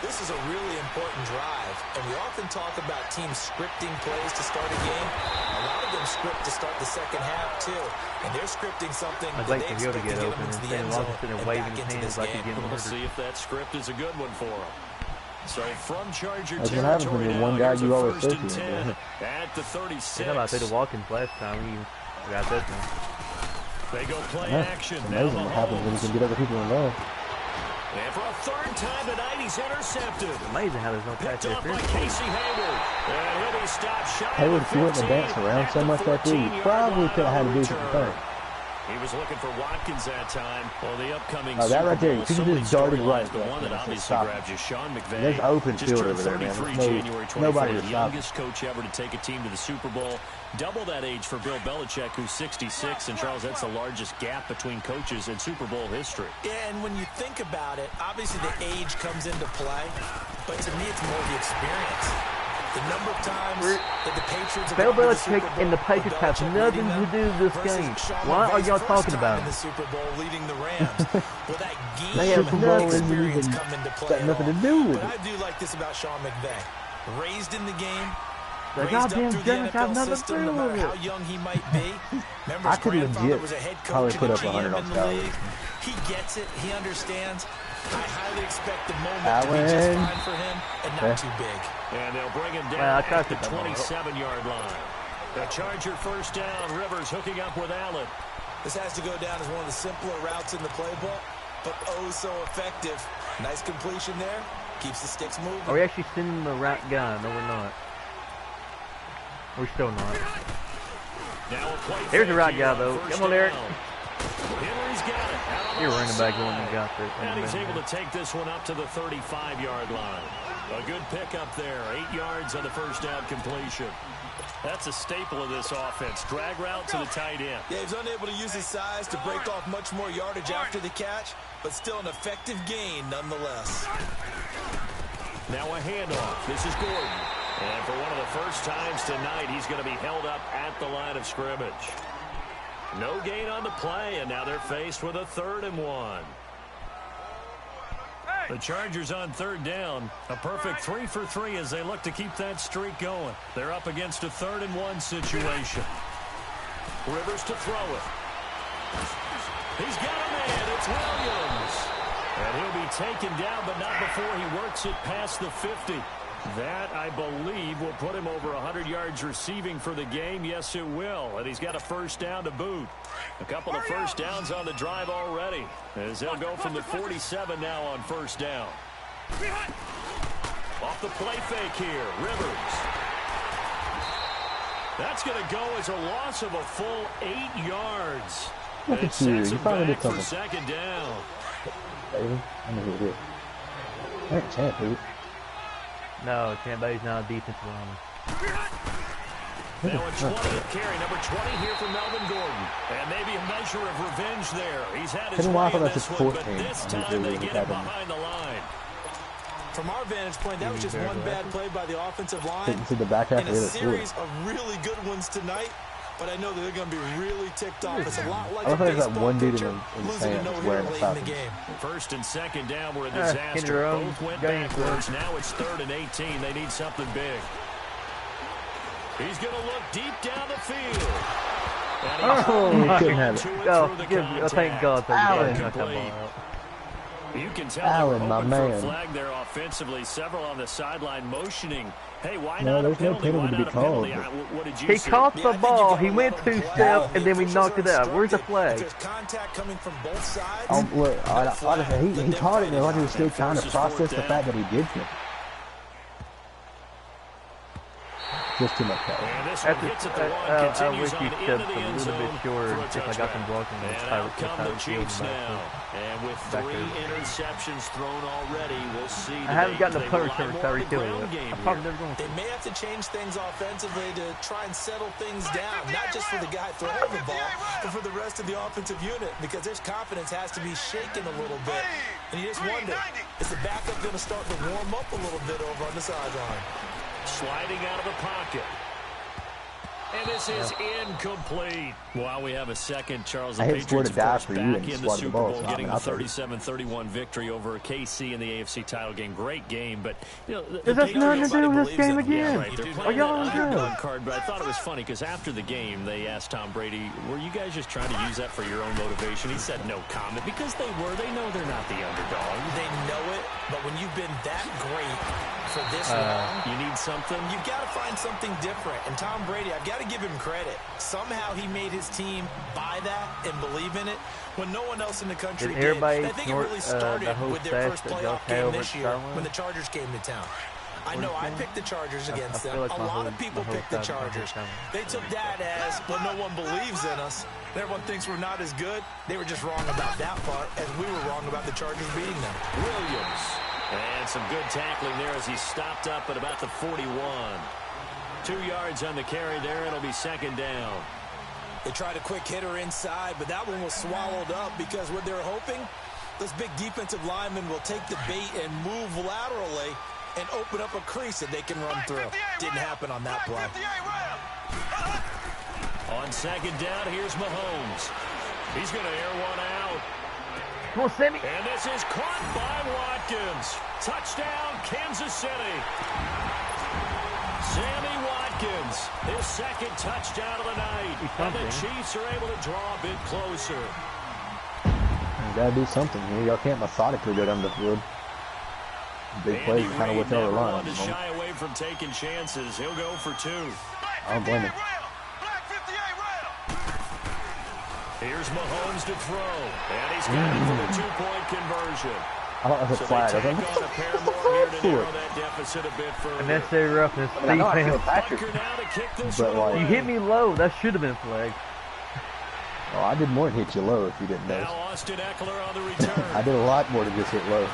This is a really important drive, and we often talk about teams scripting plays to start a game. A lot of them script to start the second half too, and they're scripting something that they expect to get them into the end zone and back into this game. We'll see if that script is a good one for them. So from Charger That's what happens when you're one guy you always first and 10 at the 36. You know about the Watkins last time we got this one. They go play action. It's amazing what happens when you can get other people involved. And for a 3rd time tonight, he's intercepted. It's amazing how there's no pass interference. Picked off by Casey Hayward. And he'll be stopped shy. Hayward, if you wouldn't have danced around so much that day, you probably could have had a decent return. He was looking for Watkins that time. Well, the upcoming that right there, you could have just darted right. The one that obviously grabs you, Sean McVay. There's open field over there, man. Nobody the youngest coach ever to take a team to the Super Bowl. Double that age for Bill Belichick, who's 66. And, Charles, that's the largest gap between coaches in Super Bowl history. Yeah, and when you think about it, obviously the age comes into play. But to me, it's more the experience. The number of times that the Patriots Bill Belichick and the Patriots have nothing to do with this game. Why are y'all talking about it? The Super Bowl leading the Rams. Well, that game experience come into play. Got nothing to do with it. But I do like this about Sean McVay. Raised in the game, The goddamn Germans have nothing to do with it. How young he might be. I could legit probably put up 100 on Scott. He gets it. He understands. I highly expect the moment to be just fine for him and not too big. And they'll bring him down at the 27-yard line. The Charger first down. Rivers hooking up with Allen. This has to go down as one of the simpler routes in the playbook, but oh so effective. Nice completion there. Keeps the sticks moving. Are we actually sending the right guy? No, we're not. We're still not. Here's the right guy, though. Come on, Eric. Henry's got it. You're running back when you got this. And he's able to take this one up to the 35-yard line. A good pickup there. 8 yards on the first down completion. That's a staple of this offense. Drag route to the tight end. Yeah, he's unable to use his size to break off much more yardage after the catch, but still an effective gain nonetheless. Now a handoff. This is Gordon. And for one of the first times tonight, he's going to be held up at the line of scrimmage. No gain on the play, and now they're faced with a 3rd and 1. The Chargers on 3rd down. A perfect 3 for 3 as they look to keep that streak going. They're up against a 3rd and 1 situation. Rivers to throw it. He's got a man. It's Williams. And he'll be taken down, but not before he works it past the 50. That, I believe, will put him over 100 yards receiving for the game. Yes, it will. And he's got a first down to boot. A couple of first downs on the drive already, as they'll go from the 47 now on first down. Off the play fake here, Rivers. That's going to go as a loss of a full 8 yards. Look at you. You finally did something. Second down. Baby, I know who it is. That champ, dude. No, Tamba's not a defensive lineman. Now a 20th carry, number 20 here for Melvin Gordon. And maybe a measure of revenge there. He's had his way in this one, but this time they get him behind the line. From our vantage point, that was just one bad play by the offensive line. You see the back half and a series of really good ones tonight. But I know that they're going to be really ticked off. It's a lot like a baseball pitcher losing a no-hitter late in the game. First and second down were a disaster. Both went backwards. Now it's 3rd and 18. They need something big. He's going to look deep down the field. Oh, couldn't have it. Oh, thank God. You can tell they're hoping for a flag there offensively. Several on the sideline motioning. Hey, why not a penalty? Why not a penalty? What did you see? He caught the ball. He went 2 steps, and then we knocked it out. Where's the flag? There's contact coming from both sides. Oh, look, he caught it, and like he was still trying to process the fact that he did it. Just too much power. And this one hits at the one, continues on into the end zone for a touchback. And out come the Chiefs now. And with 3 interceptions thrown already, we'll see. I haven't gotten a punt return with Tyreek Hill yet. They may have to change things offensively to try and settle things down, not just for the guy throwing the ball, but for the rest of the offensive unit, because their confidence has to be shaken a little bit. And you just wonder, is the backup going to start to warm up a little bit over on the sideline? Sliding out of the pocket. And this is incomplete. While we have a second, Charles, the Patriots back in the Super Bowl, getting a 37-31 victory over KC in the AFC title game. Great game, but you know, there's nothing to do with this game again. Are y'all good? But I thought it was funny because after the game, they asked Tom Brady, "Were you guys just trying to use that for your own motivation?" He said, "No comment," because they were. They know they're not the underdog. They know it, but when you've been that great for this long, you need something. You've got to find something different. And Tom Brady, I've got to give him credit. Somehow he made his team buy that and believe in it when no one else in the country did. And I think it really started with their first playoff game this year when the Chargers came to town. I know I picked the Chargers against them. A lot of people picked the Chargers. They took that as, well, no one believes in us. Everyone thinks we're not as good. They were just wrong about that part, as we were wrong about the Chargers beating them. Williams. And some good tackling there as he stopped up at about the 41. 2 yards on the carry there. It'll be second down. They tried a quick hitter inside, but that one was swallowed up because what they're hoping, those big defensive linemen will take the bait and move laterally and open up a crease that they can run through. Didn't happen on that play. On second down, here's Mahomes. He's going to air one out. Come on, Sammy. And this is caught by Watkins. Touchdown, Kansas City. Sammy Watkins wins. His second touchdown of the night. And the Chiefs are able to draw a bit closer. You gotta do something here. Y'all can't methodically go down the field. Big plays are kind of what y'all rely on. To shy away from taking chances. He'll go for 2. I don't blame him. Here's Mahomes to throw. And he's got it for the 2-point conversion. I thought that was a flag. I was like, what the fuck for? Unnecessary roughness. I know I feel Patrick, but like, you hit me low. That should have been a flag. Oh, I did more than hit you low if you didn't notice. Now Austin Eckler on the return. I did a lot more than just hit low.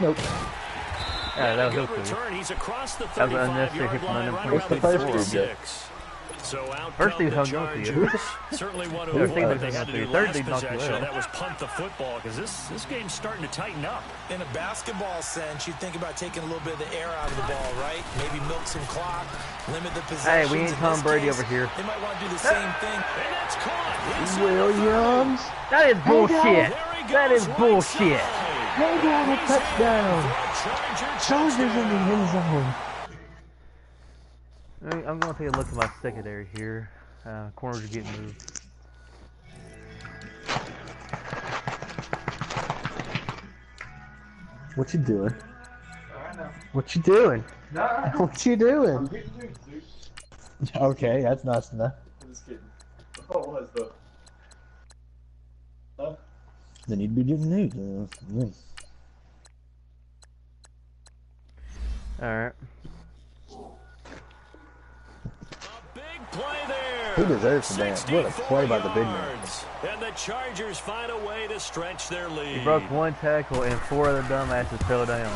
Nope. Yeah, that was okay. Return. He's across the that was unnecessary hit from What's the first dude? So first thing was hung to you. Certainly one of the things they had to do last possession. That was punt the football because this game's starting to tighten up. In a basketball sense, you'd think about taking a little bit of the air out of the ball, right? Maybe milk some clock, limit the possessions. Hey, we ain't Tom Brady over here. They might want to do the same thing. And that's caught. Williams. That is bullshit. That is bullshit. They got a touchdown. Chargers in the end zone. I'm going to take a look at my secondary here. Corners are getting moved. What you doing? What you doing? What you doing? Okay, that's nice enough. I'm just kidding. What was the? Huh? They need to be getting news. Alright. Play there. He deserves the damn. What a play by the big man. And the Chargers find a way to stretch their lead. He broke 1 tackle and 4 other dumbasses fell down.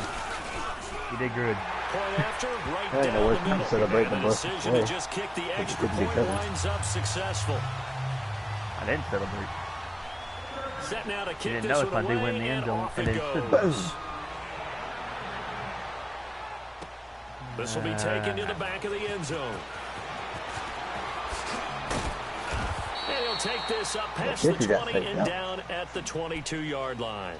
He did good. Point after, right I ain't no worse than celebrating the bus. To just kick the extra point winds up successful. I didn't celebrate. Set now to You kick didn't know if I do win the end zone and then boom. This will be taken to the back of the end zone. And he'll take this up past the 20 and down at the 22-yard line.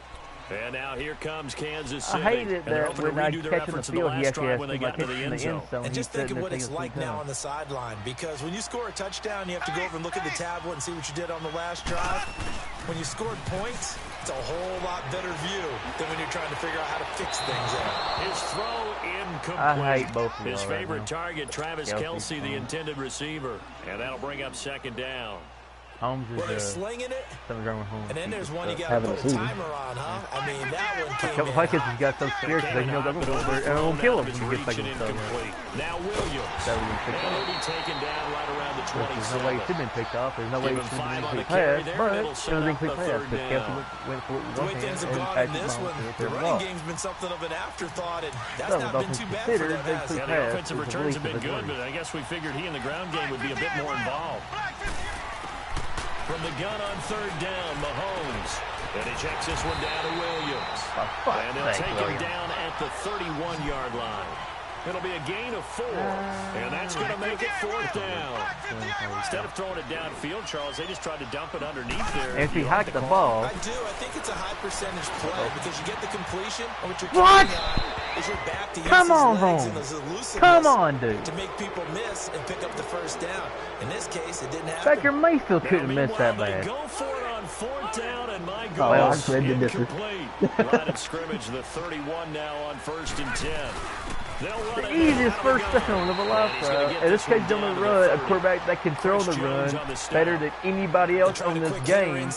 And now here comes Kansas City. I hate it that when I catch in the field, he actually has to catch in the end zone. And just think of what it's like now on the sideline. Because when you score a touchdown, you have to go over and look at the tablet and see what you did on the last drive. When you scored points, it's a whole lot better view than when you're trying to figure out how to fix things out. His throw incomplete. I hate both of His favorite right target, Travis Kelce, the intended receiver. And that'll bring up second down. Holmes is they're slinging it, something's wrong with Holmes. And then there's one you got to put a timer on, huh? I mean, that one came in. Pikins has got so scared because he knows I'm going to kill him when he gets back in the zone. Now Williams. Will be taken down right around the 27. There's no way he should have been picked off. There's no way he should have been incomplete pass, but it was an incomplete pass because Kelce went for it with one hand and Patrick Mahomes the running game's been something of an afterthought, and that's not been too bad for them. Yeah, the offensive returns have been good, but I guess we figured he in the ground game would be a bit more involved. From the gun on third down, Mahomes. And he checks this one down to Williams. And they'll take him down at the 31-yard line. It'll be a gain of 4. And that's going to make it 4th down. Instead of throwing it downfield, Charles, they just tried to dump it underneath there. And if he hiked the ball. I do. I think it's a high percentage play because you get the completion. And what you're counting on is your back to use his legs and his elusiveness. Come on, dude. To make people miss and pick up the first down. In this case, it didn't happen. Baker Mayfield couldn't miss that bad. Go for it on 4th down, and my goal is incomplete. Line of scrimmage, the 31 now on 1st and 10. The easiest first down of a lifetime. And this guy's doing the run, a quarterback that can throw the run better than anybody else on this game.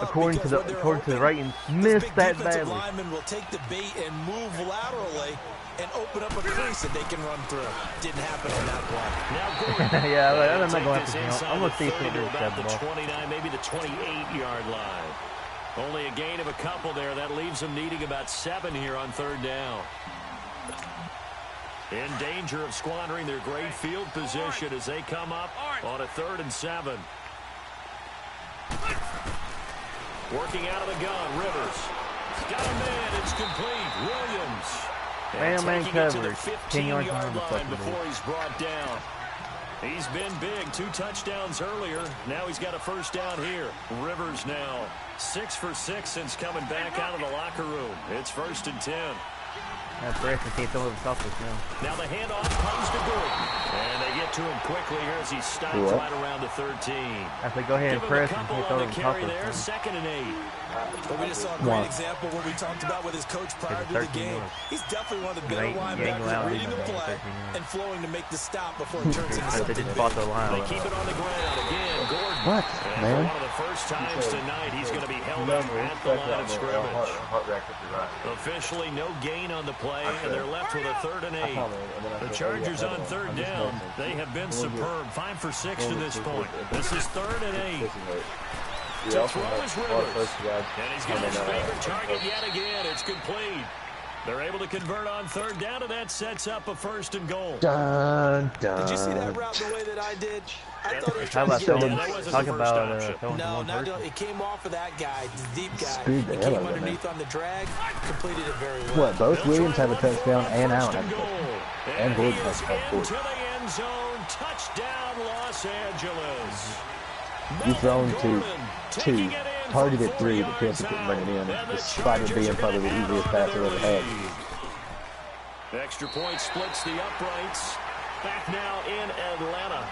According to the ratings, missed that badly. Lineman will take the bait and move laterally and open up a crease that they can run through. Didn't happen on that play. Yeah, I'm not going to have to. I'm going to see if they do the 29, maybe the 28-yard line. Only a gain of a couple there. That leaves them needing about 7 here on 3rd down. In danger of squandering their great field position as they come up on a 3rd and 7. Working out of the gun, Rivers. Got a man, it's complete. Williams. Man coverage. 15-yard line before he's brought down. He's been big. 2 touchdowns earlier. Now he's got a first down here. Rivers now 6 for 6 since coming back out of the locker room. It's 1st and 10. Now Preston can't throw it off this now. Now the handoff comes to Gordon. And they get to him quickly here as he stops right around the 13. I say go ahead and press him. Can't throw it off there. 2nd and 8. But we just saw a great example what we talked about with his coach prior to the game. He's definitely one of the better linebackers reading the play and flowing to make the stop before it turns into something. They keep it on the ground again. Gordon. What, man? One of the first times tonight he's going to be held up at the line of scrimmage. Officially no gain on the play, and they're left with a 3rd and 8. The Chargers on 3rd down. They have been superb. 5 for 6 to this point. This is 3rd and 8. To throw is Rivers. And he's got his favorite target yet again. It's complete. They're able to convert on 3rd down, and that sets up a 1st and goal. Dun, dun. Did you see that route the way that I did? I thought it was How about talk about no, it came off of that guy, the deep guy. It came underneath on the drag, completed it very well. What, both Williams have a touchdown and Allen have a touchdown. And Gordon has a touchdown. Into the end zone, touchdown Los Angeles. You've thrown to 2, targeted 3, but Kelsey couldn't bring it in, despite it being probably the easiest pass I've ever had. The extra point splits the uprights. Back now in Atlanta.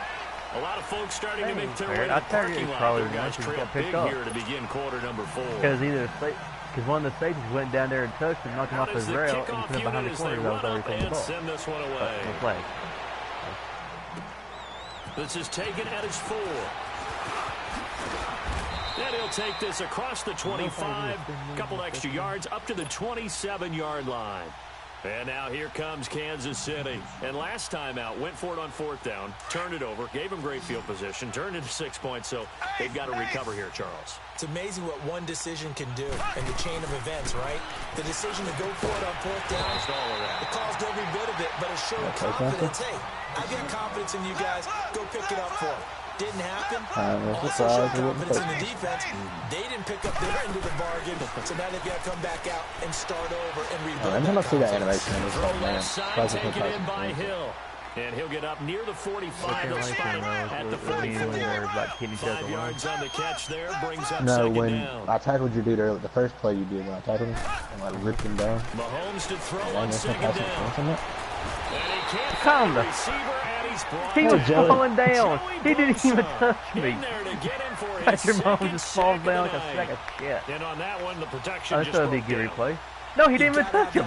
A lot of folks starting to make their way to the parking lot. Their guys trail big here to begin quarter number 4. Because one of the safeties went down there and touched him, knocked him off his rail, and put him behind the corner. That was already from the ball. Send this one away. No flag. This is taken at his 4. And he'll take this across the 25, a couple extra yards up to the 27-yard line. And now here comes Kansas City. And last time out, went for it on 4th down, turned it over, gave him great field position, turned it to 6 points, so they've got to recover here, Charles. It's amazing what one decision can do in the chain of events, right? The decision to go for it on 4th down, it caused every bit of it, but it showed confidence. Hey, I've got confidence in you guys. Go pick it up for it. Didn't happen. Also showed confidence in the defense. They didn't pick up their end of the bargain, so now they've got to come back out and start over and rebuild. I'm going to see that animation. Taken in by Hill. And he'll get up near the 45. They'll spot him at the 44. 5 yards on the catch there. Brings up no, 2nd when down. I tackled your dude earlier, the first play you did when I tackled him, and I ripped him down. Mahomes to throw on 2nd down. And he can't find the receiver. He was falling down. He didn't even touch me. Patrick Mahomes just falls down like a sack of shit. And on that one, the protection just broke down. Replay. No, he didn't even touch him.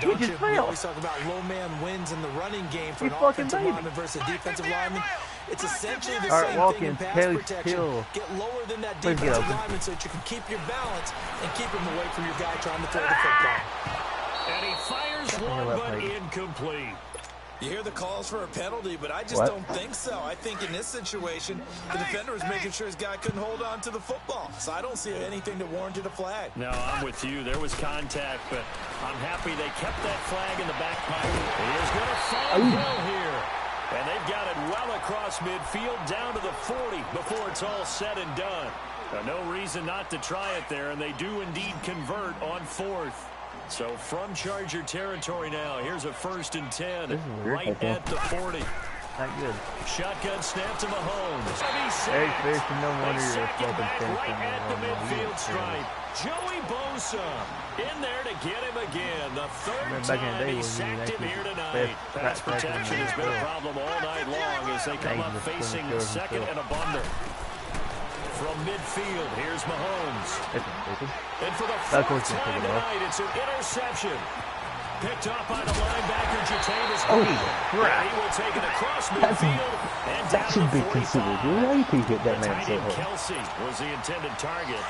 He just fell. We always talk about low man wins in the running game for an offensive lineman versus a defensive lineman. It's essentially the same thing in pass protection. Get lower than that defensive lineman so that you can keep your balance and keep him away from your guy trying to throw the football. And he fires one, but incomplete. You hear the calls for a penalty, but I just don't think so. I think in this situation, the defender was making sure his guy couldn't hold on to the football. So I don't see anything that warranted a flag. No, I'm with you. There was contact, but I'm happy they kept that flag in the back pocket. He is going to fall Hill here. And they've got it well across midfield down to the 40 before it's all said and done. No reason not to try it there, and they do indeed convert on 4th. So from Charger territory now, here's a 1st and 10 right at the 40. Not good. Shotgun snap to Mahomes. Eric Pearson, no wonder you're a fucking right at the midfield stripe. Joey Bosa in there to get him again. The 3rd time he sacked him here tonight. Pass protection has been a problem all night long as they come up facing 2nd and a bundle. From midfield, here's Mahomes. And for the 4th time tonight, it's an interception. Picked up by the linebacker, Jatavis. Oh, crap. He will take it across midfield. And that should be considered. Why you hit that man so hard? Kelsey was the intended target.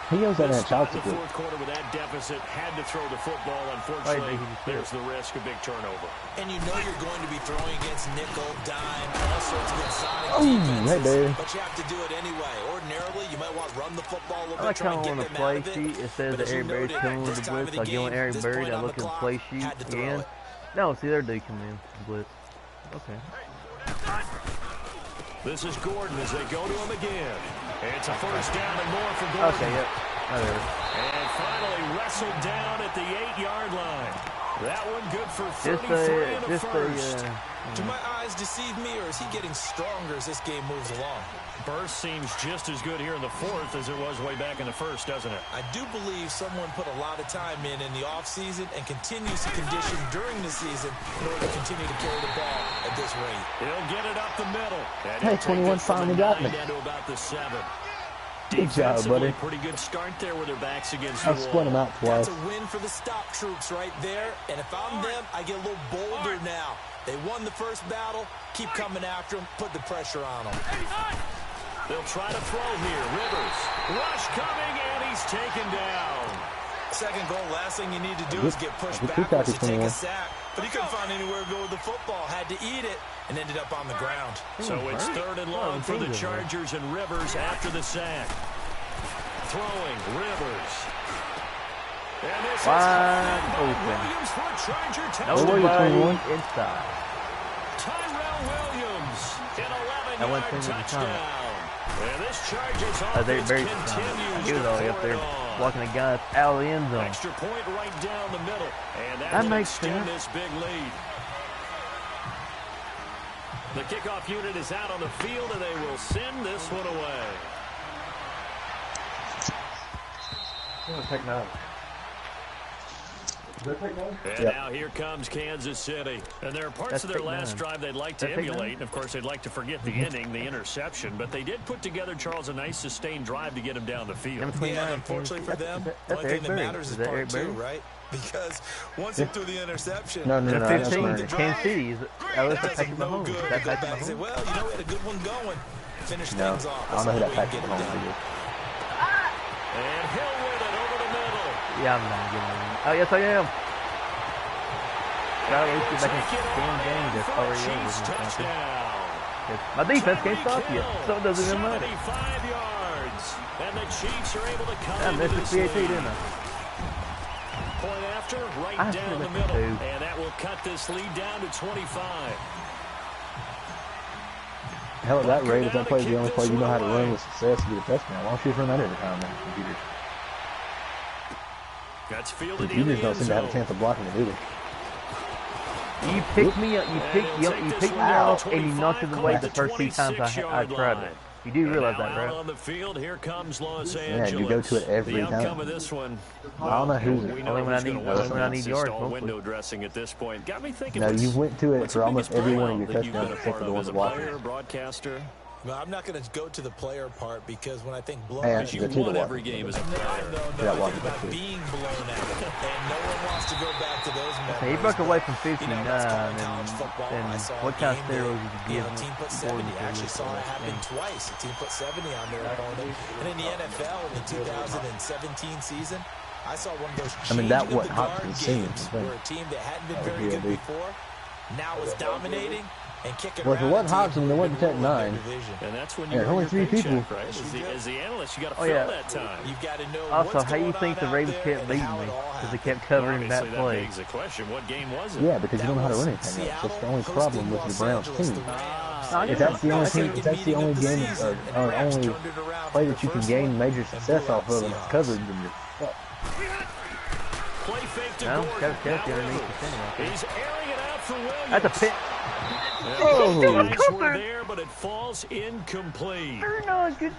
He goes out there and child support. The 4th quarter with that deficit, had to throw the football. Unfortunately, there's the risk of big turnover. And you know you're going to be throwing against nickel, dime, all sorts of exotic defenses, but you have to do it anyway. Ordinarily, you might want to run the football a little bit, try and get them out of it. It says that Eric Berry's coming with the blitz. I go on Eric Berry, I look at the play sheet again. No, see, they're coming in the blitz. Okay. This is Gordon as they go to him again. It's a 1st down and more for Gordon. Okay, yep. And finally wrestled down at the 8-yard line. That one good for 33 in the first. Do my eyes deceive me, or is he getting stronger as this game moves along? Burst seems just as good here in the fourth as it was way back in the first, doesn't it? I do believe someone put a lot of time in the offseason and continues to condition during the season in order to continue to carry the ball at this rate. He'll get it up the middle. Hey, 21 finally got me. Down to about the 7. Good job, buddy. Pretty good start there with their backs against I the wall. spun him out twice. That's a win for the stop troops right there. And if I'm them, I get a little bolder now. They won the first battle. Keep coming after them. Put the pressure on them. They'll try to throw here. Rivers. Rush coming, and he's taken down. Second goal, last thing you need to do is get pushed backwards to take a sack. But he couldn't find anywhere to go with the football. Had to eat it and ended up on the ground. So it's third and long for the Chargers and Rivers after the sack. Throwing, Rivers. And this wide open. Williams for a Charger Nobody inside. Tyrell Williams, an 11-yard touchdown. And this Chargers They're offense very continues good to all up there, blocking the guys out of the end zone. Extra point right down the middle, and that will makes extend sense. this big lead. The kickoff unit is out on the field, and they will send this one away. Take 9. And now here comes Kansas City. And there are parts of their last drive they'd like to emulate. And, of course, they'd like to forget the inning, the interception. But they did put together, Charles, a nice sustained drive to get him down the field. Yeah, unfortunately for them, the only thing that matters is part 2, right? Because once they threw the interception, No, 15, Kansas City. That doesn't no good. They go back and say, well, you know, we had a good one going. Finish things off. I don't know who that Patrick Mahomes is. And he'll win it over the middle. Yeah, I'm not getting it. Oh, yes, I am. Gotta at least get back in the damn game to hurry over. My defense can't stop you, so it doesn't even matter. 75 yards. And the Chiefs are able to come I missed the PAT, didn't I? Point after, right down the middle. And that will cut this lead down to 25. Hell, at that rate, if that play is the only play you know how to run with success to get a touchdown, why don't you just run that every time on computers? That's fielded Computers don't seem to have a chance of blocking it either. You picked me up, you picked me out, and you knocked it away the first 2 times I tried it. You do realize that, right? On the field, here comes Los Angeles. Yeah, you go to it every time. The outcome of this one, I don't know who's only when I need yards. Window dressing at this point. Got me thinking. No, you went to it for almost every one of your touchdowns except for the ones blocking. Broadcaster. Well, I'm not going to go to the player part because when I think blown out, you won every game as a player. No, I think about being blown out, and no one wants to go back to those memories. He broke away from 59, and what kind of steroids did you give him? Team put 70. I actually saw it happen twice. A team put 70 on their opponent, and in the NFL in the 2017 season, I saw one of those change of the guard games where a team that hadn't been very good before now is dominating. Well, if it wasn't Hobson, they wouldn't take 9. And that's when you only 3 people. Right? As the analyst, you got to fill that time. You've got to know also, how you think the Ravens kept beating me? Because they kept covering that play. That begs the question, what game was it? Yeah, because you don't know how to run anything else. That's the only problem with the Browns team. If that's the only team, if that's the only game or only play that you can gain major success off of and it's covered, then you're fucked. Play fake to Gordon. He's airing it out for Williams. That's a pick. Were there, but it falls incomplete. No, good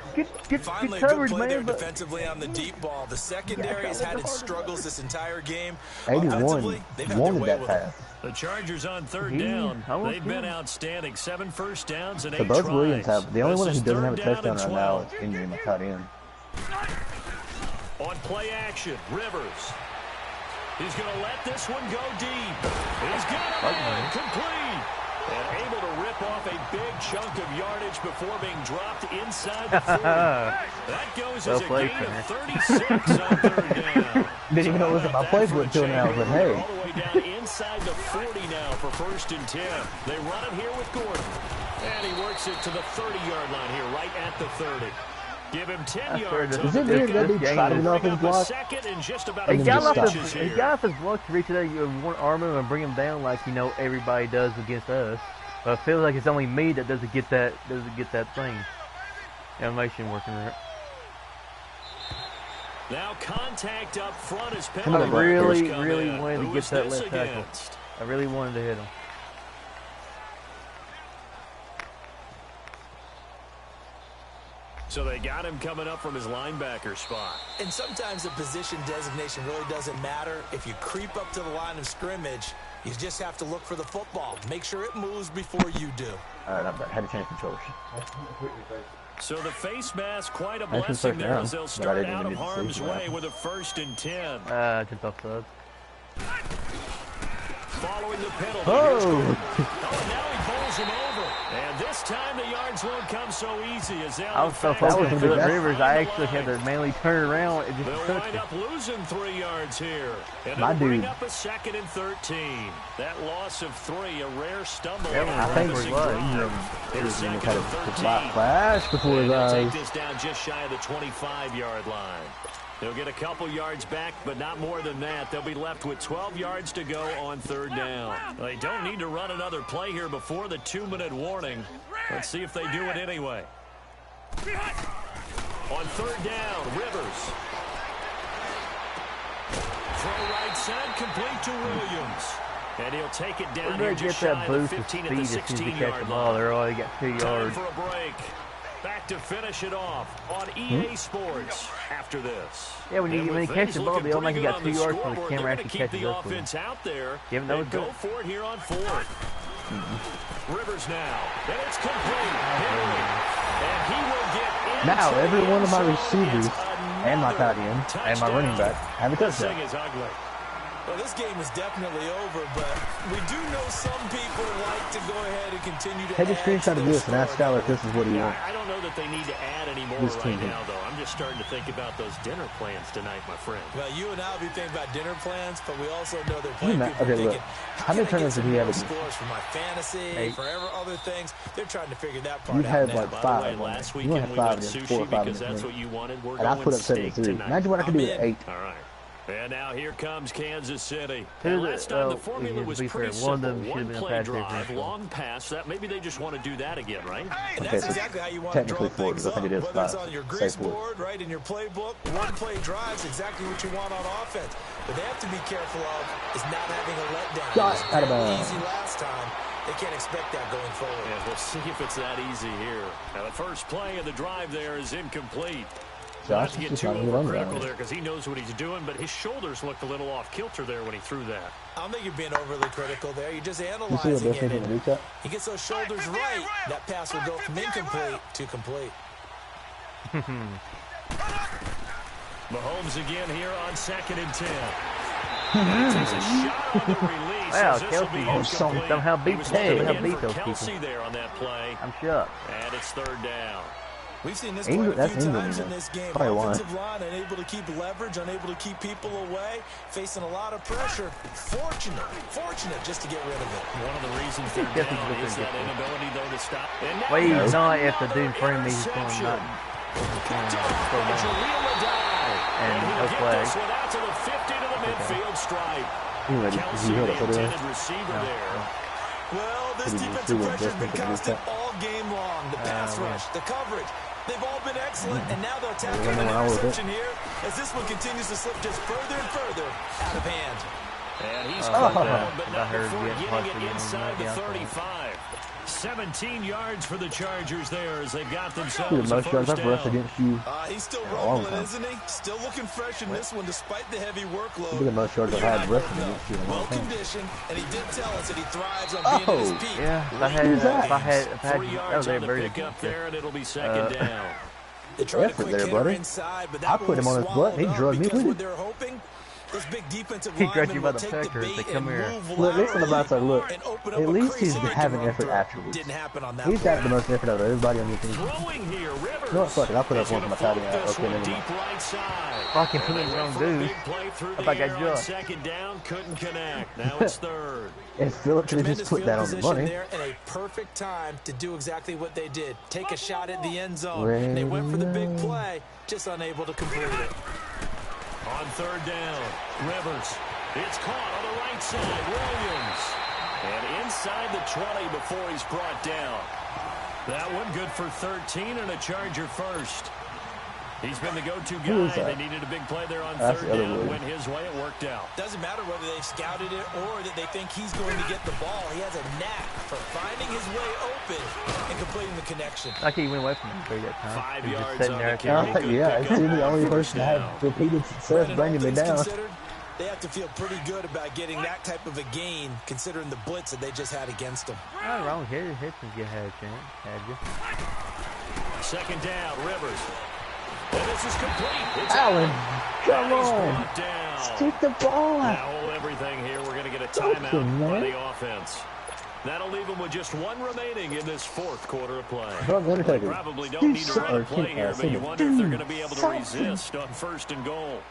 Finally, coverage, good play there man. defensively on the deep ball. The secondary has had its struggles this entire game. 81 wanted that pass. The Chargers on third down. They've been outstanding. 7 first downs and 8 So both tries. Williams have. The only one who doesn't have a touchdown right now is Indy, my tight end. On play action, Rivers. He's going to let this one go deep. He's got it complete. And able to rip off a big chunk of yardage before being dropped inside the 40. That goes as a gain of 36 on third down. Didn't even know it was in my playbook until now, but hey. All the way down inside the 40 now for 1st and 10. They run it here with Gordon. And he works it to the 30-yard line here, right at the 30. Give him 10 yards. Is it weird that dude tried to get off his block? He got off his block to reach out one arm him and bring him down like everybody does against us. But I feel like it's only me that doesn't get that thing. Animation working right. Now contact up front as I really wanted to get that left tackle. I really wanted to hit him. So they got him coming up from his linebacker spot. And sometimes the position designation really doesn't matter. If you creep up to the line of scrimmage, you just have to look for the football. Make sure it moves before you do. All right, I had to change controllers. So the face mask, quite a blessing there as they'll start out of harm's way with a 1st and 10. Just offside. Following the penalty. Oh! Now he bowls him over. And this time the yards won't come so easy as they'll I was so focused on Phillip Rivers, I actually had to mainly turn around and just they'll wind up losing 3 yards here. And My they'll bring dude. up a 2nd and 13. That loss of 3, a rare stumble. I think we're right. They're 2nd Had and a 13. flash before his They'll eyes. take this down just shy of the 25-yard line. They'll get a couple yards back, but not more than that. They'll be left with 12 yards to go on 3rd down. They don't need to run another play here before the 2-minute warning. Let's see if they do it anyway. On 3rd down, Rivers. Throw right side, complete to Williams. And he'll take it down here just shy of the 15 at the 16-yard line. They're already got 2 yards. Time for a break. Back to finish it off on EA Sports after this. Yeah, when you catch the ball, they only you got 2 yards for the camera actually catches the up with offense out there. Give them and go for it here on 4th. Rivers now. And it's complete. And he will get Now every one of my receivers and my tight end and my running back have a touchdown. This thing is ugly. Well, this game is definitely over, but we do know some people like to go ahead and continue to Take a screenshot of this and ask Skyler if this is what he wants. I don't know that they need to add any more right now, though. I'm just starting to think about those dinner plans tonight, my friend. Well, you and I will be thinking about dinner plans, but we also know they're playing people Okay, thinking, look. How many turnovers did he have? Scores for my fantasy, for other things. They're trying to figure that part You've out had like By the way, 5. last You weekend had we 5 went and 4 sushi or 5 because that's minutes. what you wanted. We're And I going put up steak 73. tonight. Imagine what I could do with 8. All right. And now here comes Kansas City. Who's Last it? time the formula was pretty One of simple. them should have been a One-play pass drive, interference. long pass. That maybe they just want to do that again, right? And Okay, that's so exactly how you want to draw technically 4, things because I up. think it is Whether it's 5. on your Say grease 4. board, right, in your playbook, one-play drives exactly what you want on offense. But they have to be careful of is not having a letdown. Shot It was out of fairly bounds. easy last time. They can't expect that going forward. Yeah, we'll see if it's that easy here. Now the first play of the drive there is incomplete. Not to get too overcritical there because he knows what he's doing, but his shoulders looked a little off kilter there when he threw that. I don't think you're being overly critical there. You're just analyzing it. And he gets those shoulders right. That pass will go from incomplete to complete. Mahomes again here on 2nd and 10. Takes a shot on the release. Wow, Kelsey somehow beat those people. Kelsey there on that play. I'm shocked. And it's 3rd down. We've seen this quite a few times in this game. Offensive line unable to keep leverage, unable to keep people away, facing a lot of pressure. Fortunate just to get rid of it. One of the reasons they're down is that inability, though, to stop. Well, he's not if the dude in front of me is going not. And he'll get this one out to the 50 to the midfield stripe. Kelsey, the intended receiver there. Well, this defensive pressure has been constant all game long. The pass rush, the coverage, they've all been excellent, and now they'll tack on an interception here as this one continues to slip just further and further out of hand. And he's caught down, but not before getting it inside the 35. 17 yards for the Chargers there as they've got themselves a first down. He's still rumbling, isn't he? Still looking fresh in this one despite the heavy workload. The most yards I've had rushing against you. Well conditioned, and he did tell us that he thrives on being at his peak. Yeah, if I had 3 yards on the pickup there, and it'll be 2nd down. They tried a quick hitter inside, but that one was swallowed up because what they're hoping, those big defensive linemen will take the bait and move look, listen about that. Look, at least he's having effort attributes. Didn't happen on that. He's got the most effort out of everybody on your team. No, fuck it. I'll put up one for my tight end. Okay, never mind. Fucking put in the wrong dude. If I got just. 2nd down, couldn't connect. Now it's 3rd. If Phillip could have just put that on the money. There in a perfect time to do exactly what they did. Take a shot at the end zone. They went for the big play, just unable to complete it. On 3rd down, Rivers. It's caught on the right side, Williams. And inside the 20 before he's brought down. That one good for 13 and a Charger first. He's been the go-to guy. They needed a big play there on third down. Went his way, it worked out. Doesn't matter whether they've scouted it or that they think he's going to get the ball. He has a knack for finding his way open and completing the connection. I can't even went from him that time. 5 yards on the carry. Yeah, it's the only person to have repeated success bringing me down. They have to feel pretty good about getting that type of a gain, considering the blitz that they just had against them. Not wrong. Hitchens had a chance. Had you? Second down, Rivers. And this is complete. It's Allen, come on. Stick the ball. Now hold everything here. We're going to get a timeout by the offense. That'll leave them with just one remaining in this fourth quarter of play. They probably don't need to run a play here, but you wonder if they're going to be able to resist on first and goal.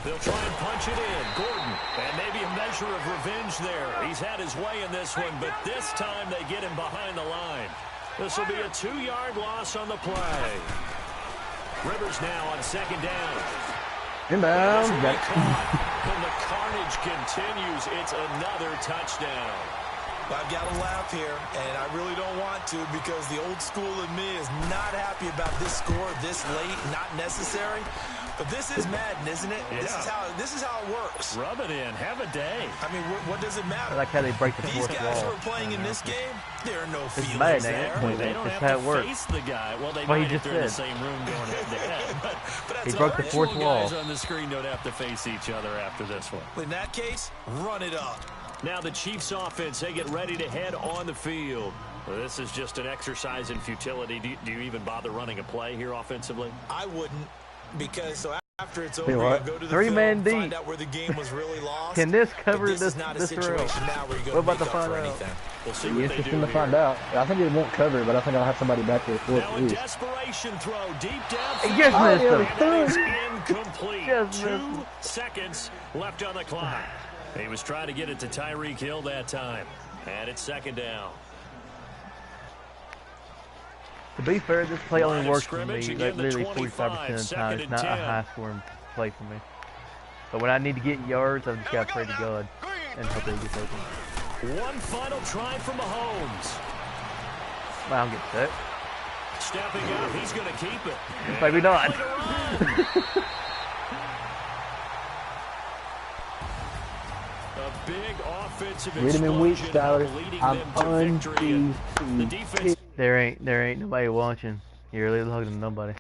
They'll try and punch it in. Gordon, and maybe a measure of revenge there. He's had his way in this one, but this time they get him behind the line. This will be a 2-yard loss on the play. Rivers now on second down. Inbound. And the carnage continues. It's another touchdown. I've got to laugh here, and I really don't want to because the old school in me is not happy about this score this late, not necessary. But this is Madden, isn't it? Yeah. This is how it works. Rub it in. Have a day. I mean, what does it matter? I like how they break the fourth wall. These guys who are playing in this game, there are no feelings Madden, there. They don't have to face the guy. Well, they might if they're in the same room going head-to-head. But he broke the fourth wall. Guys on the screen don't have to face each other after this one. In that case, run it up. Now the Chiefs offense, they get ready to head on the field. Well, this is just an exercise in futility. Do you even bother running a play here offensively? I wouldn't, because after it's over, you go to the Three-man deep. Find out where the game was really lost. Can this cover this row? What about the final? We'll see what interesting to find out. I think it won't cover, but I think I'll have somebody back there for it. Now a desperation throw deep down. He just missed him. Incomplete. 2 seconds left on the clock. He was trying to get it to Tyreek Hill that time. And it's second down. To be fair, this play only works for me like literally 45% of the time. It's not a high-scoring play for me. But when I need to get yards, I've just got to pray to God and hope they get open. One final try from Mahomes. Well, I'll get set. Stepping up, he's going to keep it. Maybe not. A big offensive Read him in weeks, Tyler. I'm undefeated. There ain't nobody watching. You're really looking at nobody.